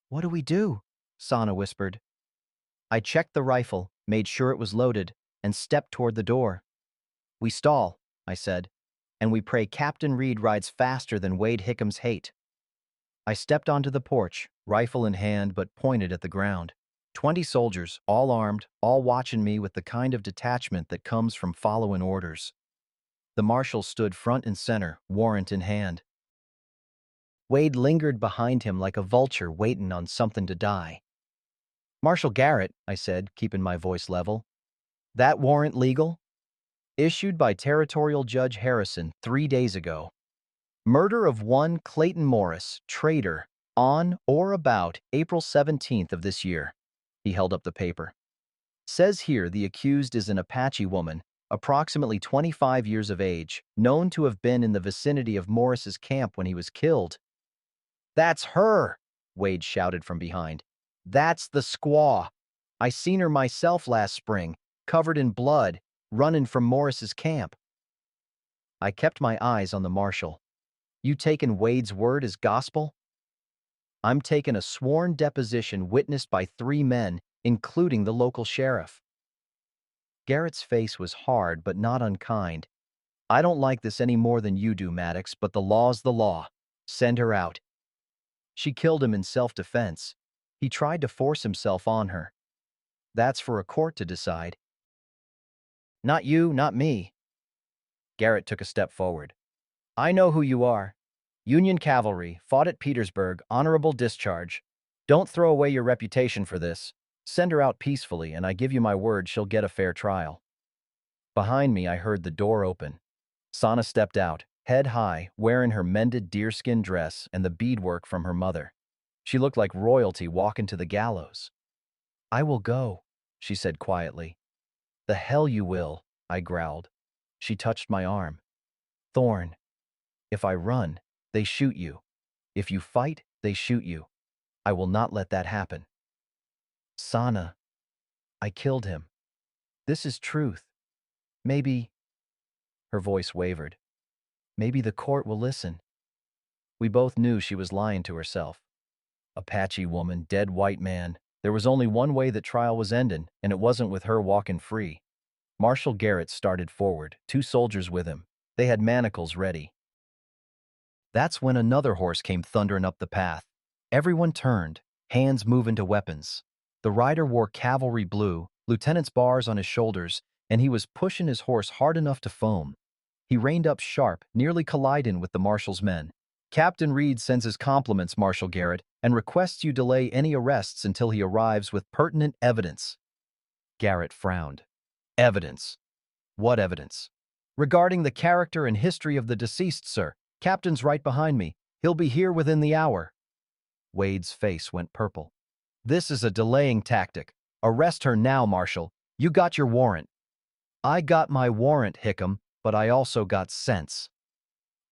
"What do we do?" Sana whispered. I checked the rifle, made sure it was loaded, and stepped toward the door. "We stall," I said, "and we pray Captain Reed rides faster than Wade Hickham's hate." I stepped onto the porch, rifle in hand but pointed at the ground. 20 soldiers, all armed, all watching me with the kind of detachment that comes from following orders. The marshal stood front and center, warrant in hand. Wade lingered behind him like a vulture waiting on something to die. "Marshal Garrett," I said, keeping my voice level, "that warrant legal?" "Issued by Territorial Judge Harrison 3 days ago. Murder of one Clayton Morris, traitor, on or about April 17th of this year." He held up the paper. "Says here the accused is an Apache woman, approximately 25 years of age, known to have been in the vicinity of Morris's camp when he was killed." "That's her!" Wade shouted from behind. "That's the squaw. I seen her myself last spring, covered in blood, running from Morris's camp." I kept my eyes on the marshal. "You taking Wade's word as gospel?" "I'm taking a sworn deposition witnessed by 3 men, including the local sheriff." Garrett's face was hard but not unkind. "I don't like this any more than you do, Maddox, but the law's the law. Send her out." "She killed him in self-defense. He tried to force himself on her." "That's for a court to decide." "Not you, not me." Garrett took a step forward. "I know who you are. Union cavalry, fought at Petersburg, honorable discharge. Don't throw away your reputation for this. Send her out peacefully, and I give you my word she'll get a fair trial." Behind me, I heard the door open. Sana stepped out, head high, wearing her mended deerskin dress and the beadwork from her mother. She looked like royalty walking to the gallows. "I will go," she said quietly. "The hell you will," I growled. She touched my arm. "Thorne, if I run, they shoot you. If you fight, they shoot you. I will not let that happen." "Sana, I killed him. This is truth. Maybe—" her voice wavered. "Maybe the court will listen." We both knew she was lying to herself. Apache woman, dead white man. There was only one way that trial was ending, and it wasn't with her walking free. Marshal Garrett started forward, 2 soldiers with him. They had manacles ready. That's when another horse came thundering up the path. Everyone turned, hands moving to weapons. The rider wore cavalry blue, lieutenant's bars on his shoulders, and he was pushing his horse hard enough to foam. He reined up sharp, nearly colliding with the marshal's men. "Captain Reed sends his compliments, Marshal Garrett, and requests you delay any arrests until he arrives with pertinent evidence." Garrett frowned. "Evidence? What evidence?" "Regarding the character and history of the deceased, sir. Captain's right behind me. He'll be here within the hour." Wade's face went purple. "This is a delaying tactic. Arrest her now, Marshal. You got your warrant." "I got my warrant, Hickam, but I also got sense."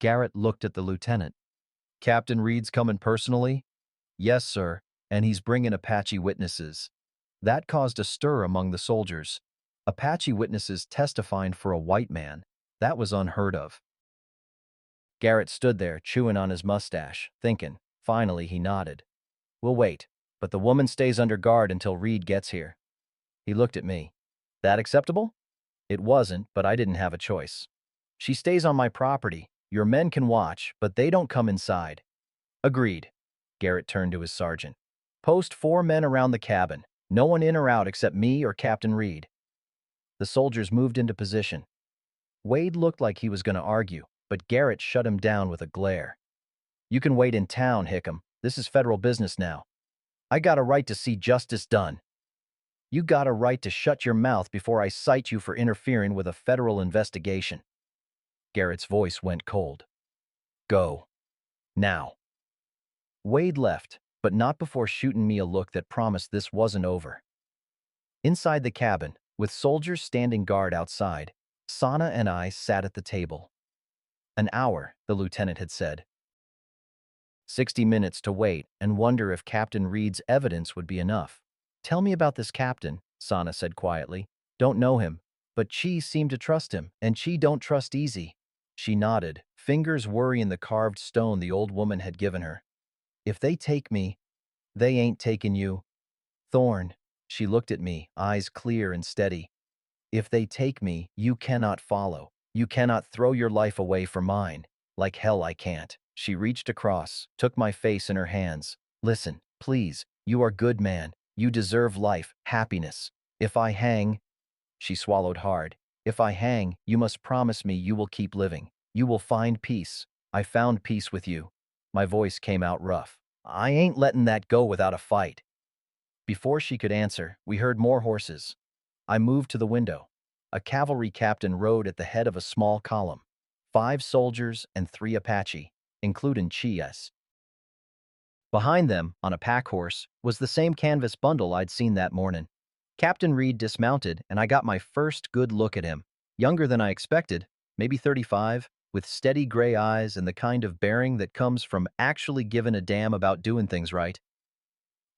Garrett looked at the lieutenant. "Captain Reed's coming personally?" "Yes, sir, and he's bringing Apache witnesses." That caused a stir among the soldiers. Apache witnesses testifying for a white man. That was unheard of. Garrett stood there, chewing on his mustache, thinking. Finally, he nodded. "We'll wait, but the woman stays under guard until Reed gets here." He looked at me. "That acceptable?" It wasn't, but I didn't have a choice. "She stays on my property. Your men can watch, but they don't come inside." "Agreed." Garrett turned to his sergeant. "Post 4 men around the cabin. No one in or out except me or Captain Reed." The soldiers moved into position. Wade looked like he was going to argue, but Garrett shut him down with a glare. "You can wait in town, Hickam. This is federal business now." I got a right to see justice done. You got a right to shut your mouth before I cite you for interfering with a federal investigation." Garrett's voice went cold. "Go. Now." Wade left, but not before shooting me a look that promised this wasn't over. Inside the cabin, with soldiers standing guard outside, Sana and I sat at the table. "An hour," the lieutenant had said. 60 minutes to wait and wonder if Captain Reed's evidence would be enough. "Tell me about this captain," Sana said quietly. "Don't know him, but Chi seemed to trust him, and Chi don't trust easy." She nodded, fingers worrying the carved stone the old woman had given her. "If they take me, they ain't taking you." "Thorn." She looked at me, eyes clear and steady. "If they take me, you cannot follow. You cannot throw your life away for mine. Like hell I can't." She reached across, took my face in her hands. "Listen, please. You are good man. You deserve life, happiness. If I hang—" She swallowed hard. "If I hang, you must promise me you will keep living. You will find peace. I found peace with you." My voice came out rough. "I ain't letting that go without a fight." Before she could answer, we heard more horses. I moved to the window. A cavalry captain rode at the head of a small column. 5 soldiers and 3 Apache, including Chias. Behind them, on a pack horse, was the same canvas bundle I'd seen that morning. Captain Reed dismounted, and I got my first good look at him. Younger than I expected, maybe 35, with steady gray eyes and the kind of bearing that comes from actually giving a damn about doing things right.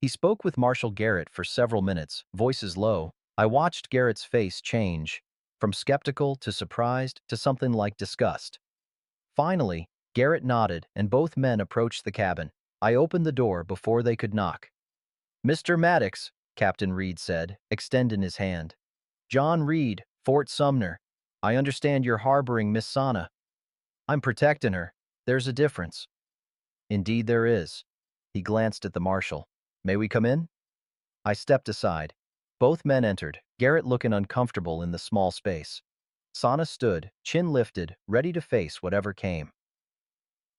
He spoke with Marshal Garrett for several minutes, voices low. I watched Garrett's face change, from skeptical to surprised to something like disgust. Finally, Garrett nodded and both men approached the cabin. I opened the door before they could knock. "Mr. Maddox," Captain Reed said, extending his hand. "John Reed, Fort Sumner. I understand you're harboring Miss Sana." "I'm protecting her. There's a difference." "Indeed there is." He glanced at the marshal. "May we come in?" I stepped aside. Both men entered, Garrett looking uncomfortable in the small space. Sana stood, chin lifted, ready to face whatever came.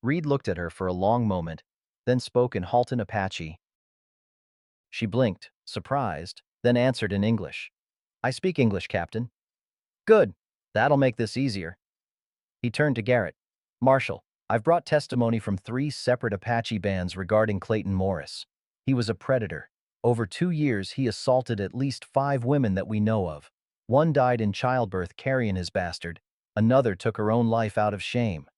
Reed looked at her for a long moment, then spoke in halting Apache. She blinked, surprised, then answered in English. "I speak English, Captain." "Good. That'll make this easier." He turned to Garrett. "Marshal, I've brought testimony from 3 separate Apache bands regarding Clayton Morris. He was a predator. Over 2 years, he assaulted at least 5 women that we know of. One died in childbirth carrying his bastard. Another took her own life out of shame."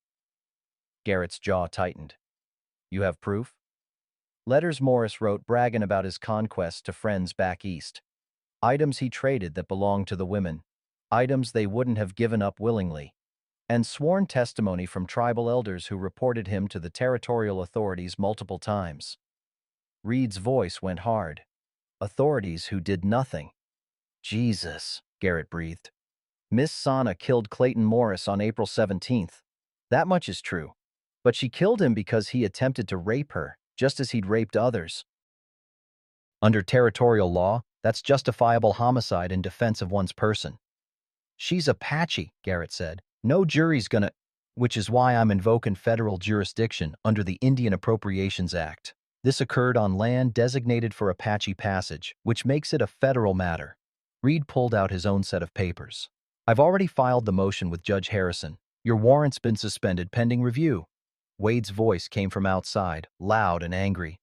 Garrett's jaw tightened. "You have proof?" "Letters Morris wrote bragging about his conquests to friends back east. Items he traded that belonged to the women. Items they wouldn't have given up willingly. And sworn testimony from tribal elders who reported him to the territorial authorities multiple times." Reed's voice went hard. "Authorities who did nothing." "Jesus," Garrett breathed. "Miss Sana killed Clayton Morris on April 17th. That much is true. But she killed him because he attempted to rape her, just as he'd raped others. Under territorial law, that's justifiable homicide in defense of one's person." "She's Apache," Garrett said. "No jury's gonna—" "Which is why I'm invoking federal jurisdiction under the Indian Appropriations Act. This occurred on land designated for Apache passage, which makes it a federal matter." Reed pulled out his own set of papers. "I've already filed the motion with Judge Harrison. Your warrant's been suspended pending review." Wade's voice came from outside, loud and angry.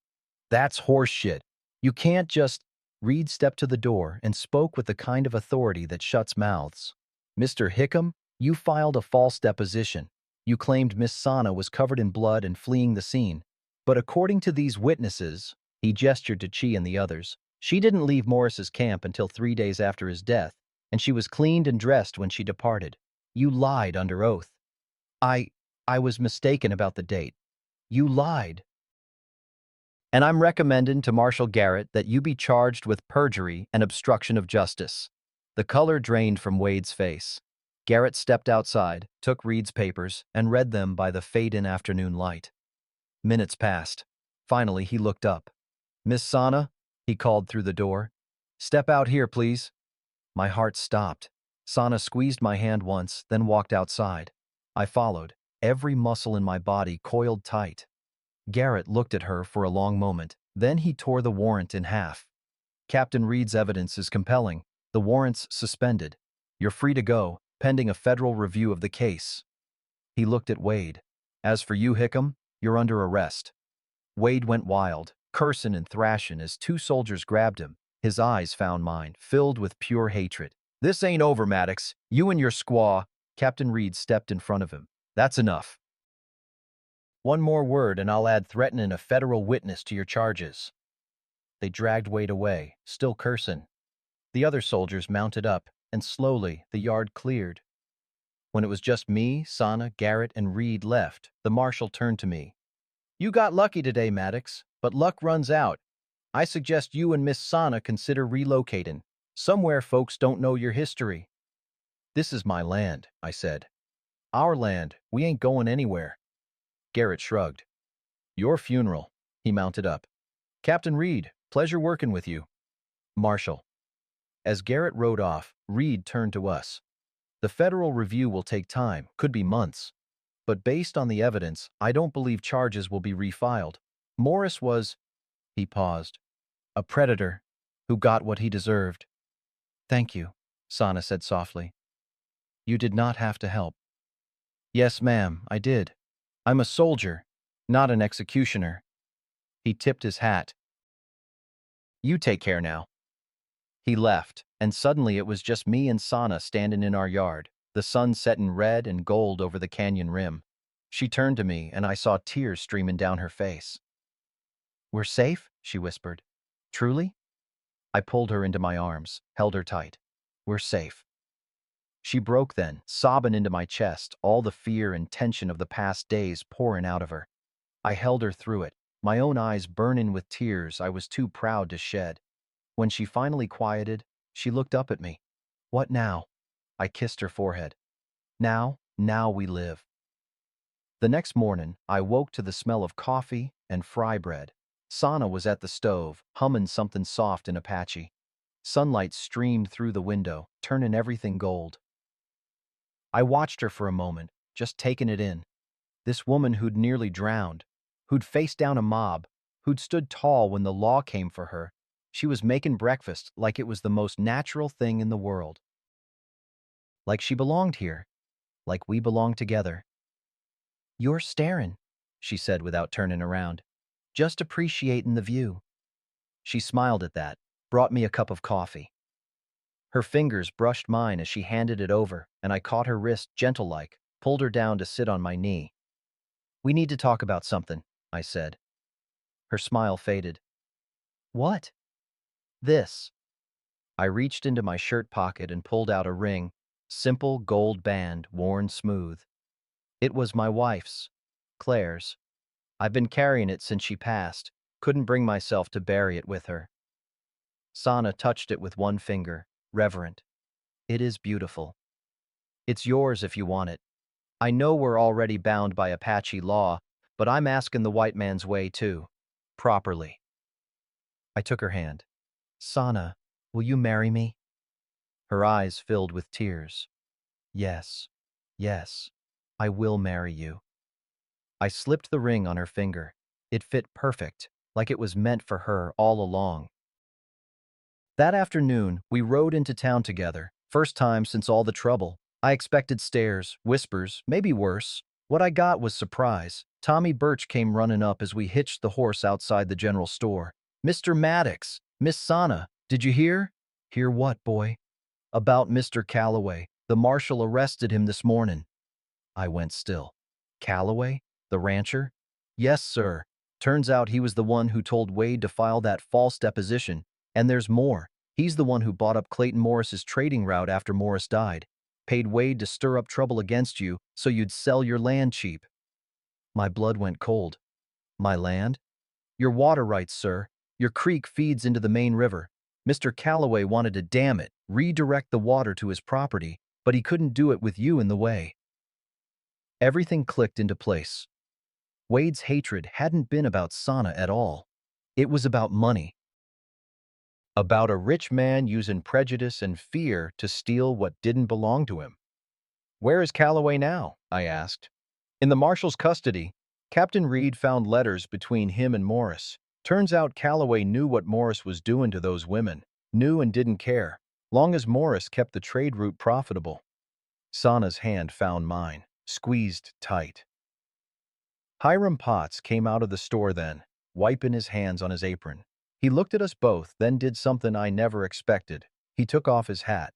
"That's horseshit. You can't just—" Reed stepped to the door and spoke with the kind of authority that shuts mouths. "Mr. Hickam, you filed a false deposition. You claimed Miss Sana was covered in blood and fleeing the scene. But according to these witnesses," he gestured to Chi and the others, "she didn't leave Morris's camp until 3 days after his death, and she was cleaned and dressed when she departed. You lied under oath." I was mistaken about the date." "You lied." "And I'm recommending to Marshal Garrett that you be charged with perjury and obstruction of justice." The color drained from Wade's face. Garrett stepped outside, took Reed's papers, and read them by the fade-in afternoon light. Minutes passed. Finally, he looked up. "Miss Sana," he called through the door. "Step out here, please." My heart stopped. Sana squeezed my hand once, then walked outside. I followed, every muscle in my body coiled tight. Garrett looked at her for a long moment. Then he tore the warrant in half. Captain Reed's evidence is compelling. The warrant's suspended. You're free to go, pending a federal review of the case. He looked at Wade. As for you, Hickam, you're under arrest. Wade went wild, cursing and thrashing as two soldiers grabbed him. His eyes found mine, filled with pure hatred. This ain't over, Maddox. You and your squaw. Captain Reed stepped in front of him. That's enough. One more word and I'll add threatening a federal witness to your charges. They dragged Wade away, still cursing. The other soldiers mounted up, and slowly the yard cleared. When it was just me, Sana, Garrett, and Reed left, the marshal turned to me. You got lucky today, Maddox, but luck runs out. I suggest you and Miss Sana consider relocating. Somewhere folks don't know your history. This is my land, I said. Our land. We ain't going anywhere. Garrett shrugged. Your funeral. He mounted up. Captain Reed, pleasure working with you. Marshal. As Garrett rode off, Reed turned to us. The federal review will take time, could be months. But based on the evidence, I don't believe charges will be refiled. Morris was, he paused, a predator who got what he deserved. Thank you, Sana said softly. You did not have to help. Yes, ma'am, I did. I'm a soldier, not an executioner. He tipped his hat. You take care now. He left, and suddenly it was just me and Sana standing in our yard, the sun setting red and gold over the canyon rim. She turned to me, and I saw tears streaming down her face. We're safe? She whispered. Truly? I pulled her into my arms, held her tight. We're safe. She broke then, sobbing into my chest, all the fear and tension of the past days pouring out of her. I held her through it, my own eyes burning with tears I was too proud to shed. When she finally quieted, she looked up at me. What now? I kissed her forehead. Now we live. The next morning, I woke to the smell of coffee and fry bread. Sana was at the stove, humming something soft in Apache. Sunlight streamed through the window, turning everything gold. I watched her for a moment, just taking it in. This woman who'd nearly drowned, who'd faced down a mob, who'd stood tall when the law came for her. She was making breakfast like it was the most natural thing in the world. Like she belonged here, like we belonged together. You're staring, she said without turning around. Just appreciating the view. She smiled at that, brought me a cup of coffee. Her fingers brushed mine as she handed it over, and I caught her wrist gentle-like, pulled her down to sit on my knee. We need to talk about something, I said. Her smile faded. What? This. I reached into my shirt pocket and pulled out a ring, simple gold band worn smooth. It was my wife's, Claire's. I've been carrying it since she passed, couldn't bring myself to bury it with her. Sana touched it with one finger, reverent. It is beautiful. It's yours if you want it. I know we're already bound by Apache law, but I'm asking the white man's way too. Properly. I took her hand. Sana, will you marry me? Her eyes filled with tears. Yes, yes, I will marry you. I slipped the ring on her finger. It fit perfect, like it was meant for her all along. That afternoon, we rode into town together, first time since all the trouble. I expected stares, whispers, maybe worse. What I got was surprise. Tommy Birch came running up as we hitched the horse outside the general store. Mr. Maddox, Miss Sana, did you hear? Hear what, boy? About Mr. Calloway. The marshal arrested him this morning. I went still. Calloway? The rancher? Yes, sir. Turns out he was the one who told Wade to file that false deposition. And there's more. He's the one who bought up Clayton Morris's trading route after Morris died. Paid Wade to stir up trouble against you so you'd sell your land cheap. My blood went cold. My land? Your water rights, sir. Your creek feeds into the main river. Mr. Calloway wanted to dam it, redirect the water to his property, but he couldn't do it with you in the way. Everything clicked into place. Wade's hatred hadn't been about Sana at all. It was about money. About a rich man using prejudice and fear to steal what didn't belong to him. Where is Calloway now? I asked. In the marshal's custody. Captain Reed found letters between him and Morris. Turns out Calloway knew what Morris was doing to those women, knew and didn't care, long as Morris kept the trade route profitable. Sana's hand found mine, squeezed tight. Hiram Potts came out of the store then, wiping his hands on his apron. He looked at us both, then did something I never expected. He took off his hat.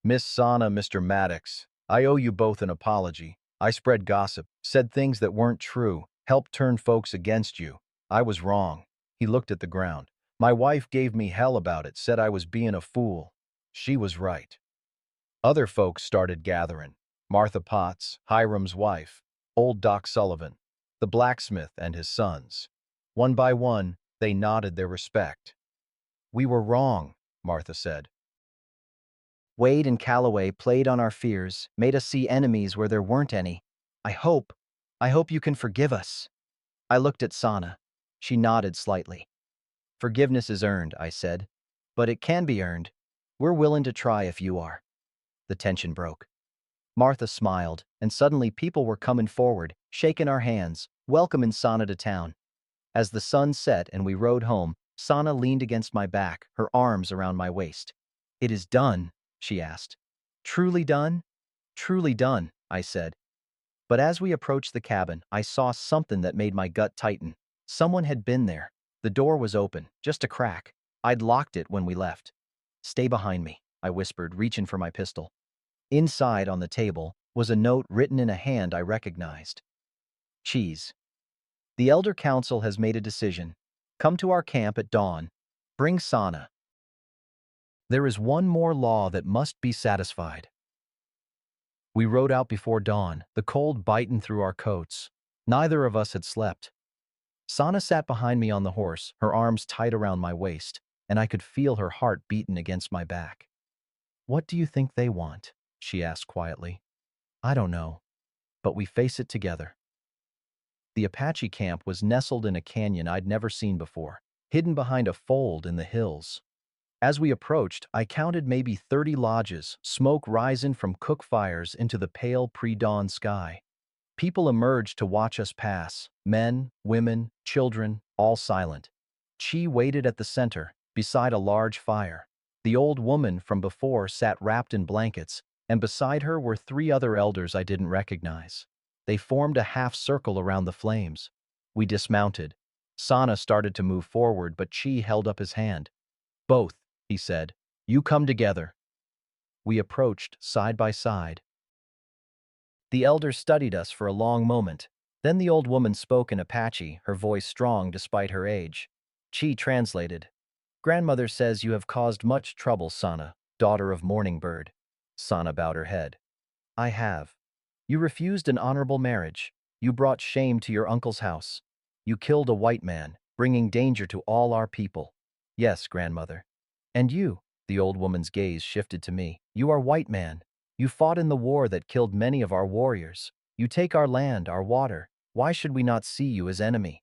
Miss Sana, Mr. Maddox, I owe you both an apology. I spread gossip, said things that weren't true, helped turn folks against you. I was wrong. He looked at the ground. My wife gave me hell about it, said I was being a fool. She was right. Other folks started gathering. Martha Potts, Hiram's wife, old Doc Sullivan, the blacksmith and his sons. One by one, they nodded their respect. We were wrong, Martha said. Wade and Calloway played on our fears, made us see enemies where there weren't any. I hope you can forgive us. I looked at Sana. She nodded slightly. Forgiveness is earned, I said. But it can be earned. We're willing to try if you are. The tension broke. Martha smiled, and suddenly people were coming forward, shaking our hands, welcoming Sana to town. As the sun set and we rode home, Sana leaned against my back, her arms around my waist. It is done, she asked. Truly done? Truly done, I said. But as we approached the cabin, I saw something that made my gut tighten. Someone had been there. The door was open, just a crack. I'd locked it when we left. Stay behind me, I whispered, reaching for my pistol. Inside, on the table, was a note written in a hand I recognized. Cheese. The Elder Council has made a decision. Come to our camp at dawn. Bring Sana. There is one more law that must be satisfied. We rode out before dawn, the cold biting through our coats. Neither of us had slept. Sana sat behind me on the horse, her arms tight around my waist, and I could feel her heart beating against my back. What do you think they want? She asked quietly. I don't know, but we face it together. The Apache camp was nestled in a canyon I'd never seen before, hidden behind a fold in the hills. As we approached, I counted maybe 30 lodges, smoke rising from cook fires into the pale pre-dawn sky. People emerged to watch us pass, men, women, children, all silent. Chi waited at the center, beside a large fire. The old woman from before sat wrapped in blankets, and beside her were 3 other elders I didn't recognize. They formed a half circle around the flames. We dismounted. Sana started to move forward, but Chi held up his hand. Both, he said. You come together. We approached side by side. The elder studied us for a long moment. Then the old woman spoke in Apache, her voice strong despite her age. Chi translated. Grandmother says you have caused much trouble, Sana, daughter of Morning Bird. Sana bowed her head. I have. You refused an honorable marriage. You brought shame to your uncle's house. You killed a white man, bringing danger to all our people. Yes, grandmother. And you, the old woman's gaze shifted to me. You are white man. You fought in the war that killed many of our warriors. You take our land, our water. Why should we not see you as enemy?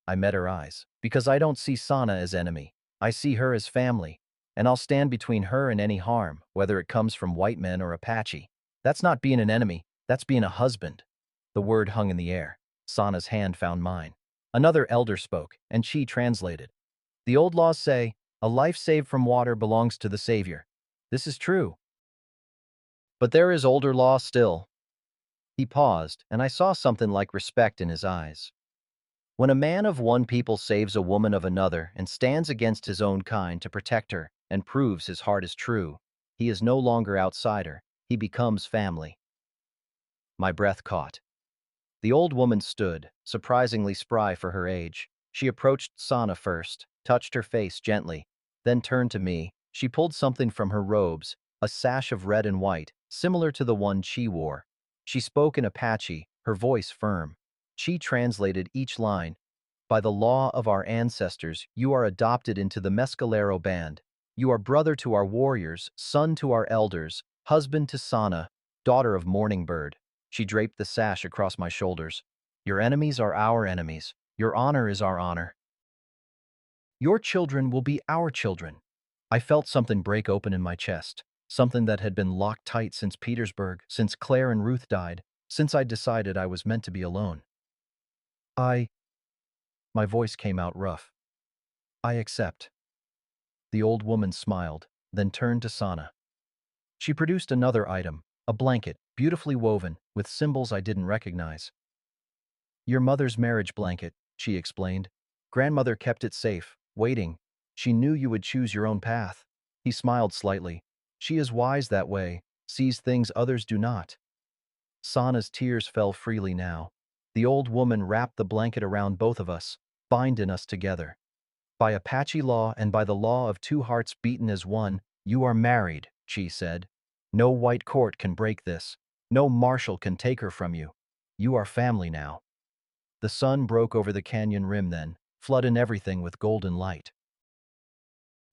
I met her eyes. Because I don't see Sana as enemy. I see her as family. And I'll stand between her and any harm, whether it comes from white men or Apache. That's not being an enemy. That's being a husband. The word hung in the air. Sana's hand found mine. Another elder spoke, and she translated. The old laws say, a life saved from water belongs to the Savior. This is true. But there is older law still. He paused, and I saw something like respect in his eyes. When a man of one people saves a woman of another and stands against his own kind to protect her and proves his heart is true, he is no longer outsider. He becomes family. My breath caught. The old woman stood, surprisingly spry for her age. She approached Sana first, touched her face gently, then turned to me. She pulled something from her robes, a sash of red and white, similar to the one Chi wore. She spoke in Apache, her voice firm. Chi translated each line. By the law of our ancestors, you are adopted into the Mescalero band. You are brother to our warriors, son to our elders, husband to Sana, daughter of Morning Bird. She draped the sash across my shoulders. Your enemies are our enemies. Your honor is our honor. Your children will be our children. I felt something break open in my chest, something that had been locked tight since Petersburg, since Claire and Ruth died, since I'd decided I was meant to be alone. My voice came out rough. I accept. The old woman smiled, then turned to Sana. She produced another item, a blanket, beautifully woven, with symbols I didn't recognize. Your mother's marriage blanket, she explained. Grandmother kept it safe, waiting. She knew you would choose your own path. He smiled slightly. She is wise that way, sees things others do not. Sana's tears fell freely now. The old woman wrapped the blanket around both of us, binding us together. By Apache law and by the law of two hearts beaten as one, you are married, she said. No white court can break this. No marshal can take her from you. You are family now. The sun broke over the canyon rim then, flooding everything with golden light.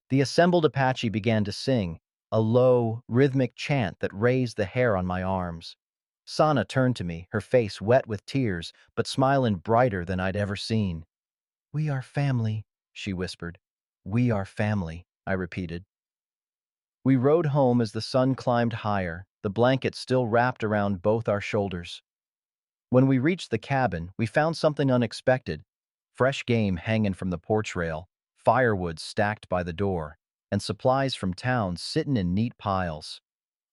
The assembled Apache began to sing, a low, rhythmic chant that raised the hair on my arms. Sana turned to me, her face wet with tears, but smiling brighter than I'd ever seen. We are family, she whispered. We are family, I repeated. We rode home as the sun climbed higher, the blanket still wrapped around both our shoulders. When we reached the cabin, we found something unexpected. Fresh game hanging from the porch rail, firewood stacked by the door, and supplies from town sitting in neat piles.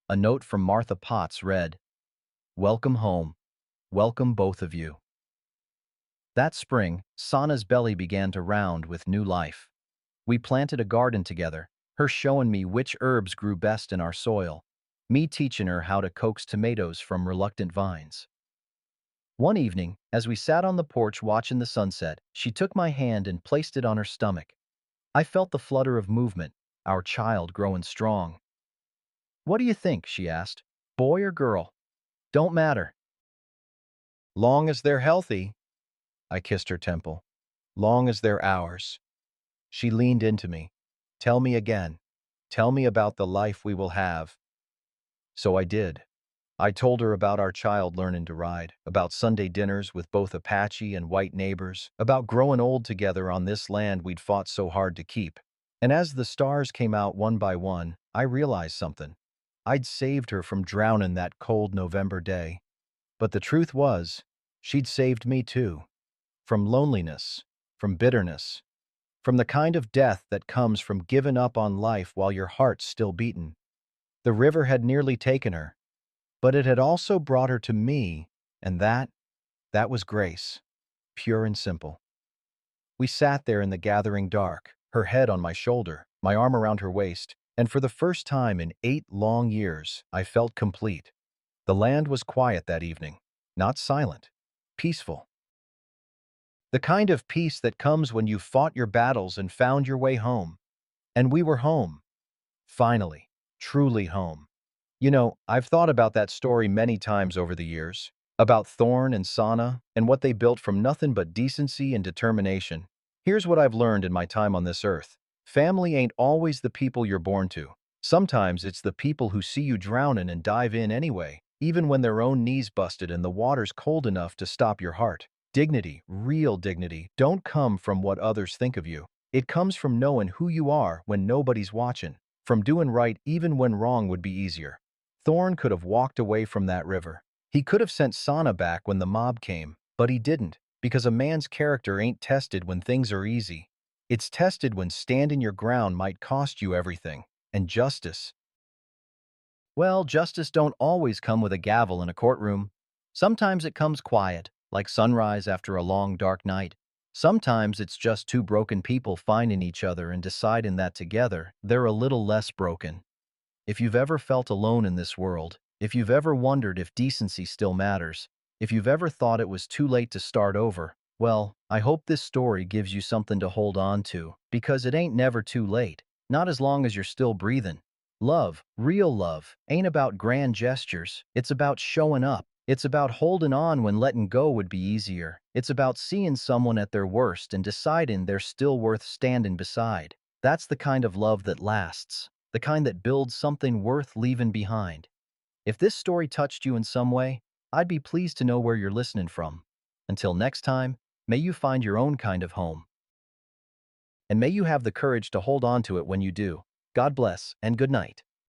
A note from Martha Potts read, Welcome home. Welcome both of you. That spring, Sana's belly began to round with new life. We planted a garden together, her showing me which herbs grew best in our soil, me teaching her how to coax tomatoes from reluctant vines. One evening, as we sat on the porch watching the sunset, she took my hand and placed it on her stomach. I felt the flutter of movement, our child growing strong. What do you think? She asked. Boy or girl? Don't matter. Long as they're healthy, I kissed her temple. Long as they're ours. She leaned into me. Tell me again. Tell me about the life we will have. So I did. I told her about our child learning to ride, about Sunday dinners with both Apache and white neighbors, about growing old together on this land we'd fought so hard to keep. And as the stars came out one by one, I realized something. I'd saved her from drowning that cold November day. But the truth was, she'd saved me too. From loneliness, from bitterness, from the kind of death that comes from giving up on life while your heart's still beating. The river had nearly taken her, but it had also brought her to me, and that was grace, pure and simple. We sat there in the gathering dark, her head on my shoulder, my arm around her waist, and for the first time in 8 long years, I felt complete. The land was quiet that evening, not silent, peaceful. The kind of peace that comes when you've fought your battles and found your way home. And we were home. Finally. Truly home. You know, I've thought about that story many times over the years, about Thorn and Sana and what they built from nothing but decency and determination. Here's what I've learned in my time on this earth. Family ain't always the people you're born to. Sometimes it's the people who see you drowning and dive in anyway, even when their own knees busted and the water's cold enough to stop your heart. Dignity, real dignity, don't come from what others think of you. It comes from knowing who you are when nobody's watching, from doing right even when wrong would be easier. Thorn could have walked away from that river. He could have sent Sana back when the mob came, but he didn't, because a man's character ain't tested when things are easy. It's tested when standing your ground might cost you everything. And justice. Well, justice don't always come with a gavel in a courtroom. Sometimes it comes quiet, like sunrise after a long dark night. Sometimes it's just two broken people finding each other and deciding that together, they're a little less broken. If you've ever felt alone in this world, if you've ever wondered if decency still matters, if you've ever thought it was too late to start over, well, I hope this story gives you something to hold on to, because it ain't never too late, not as long as you're still breathing. Love, real love, ain't about grand gestures, it's about showing up. It's about holding on when letting go would be easier. It's about seeing someone at their worst and deciding they're still worth standing beside. That's the kind of love that lasts, the kind that builds something worth leaving behind. If this story touched you in some way, I'd be pleased to know where you're listening from. Until next time, may you find your own kind of home. And may you have the courage to hold on to it when you do. God bless, and good night.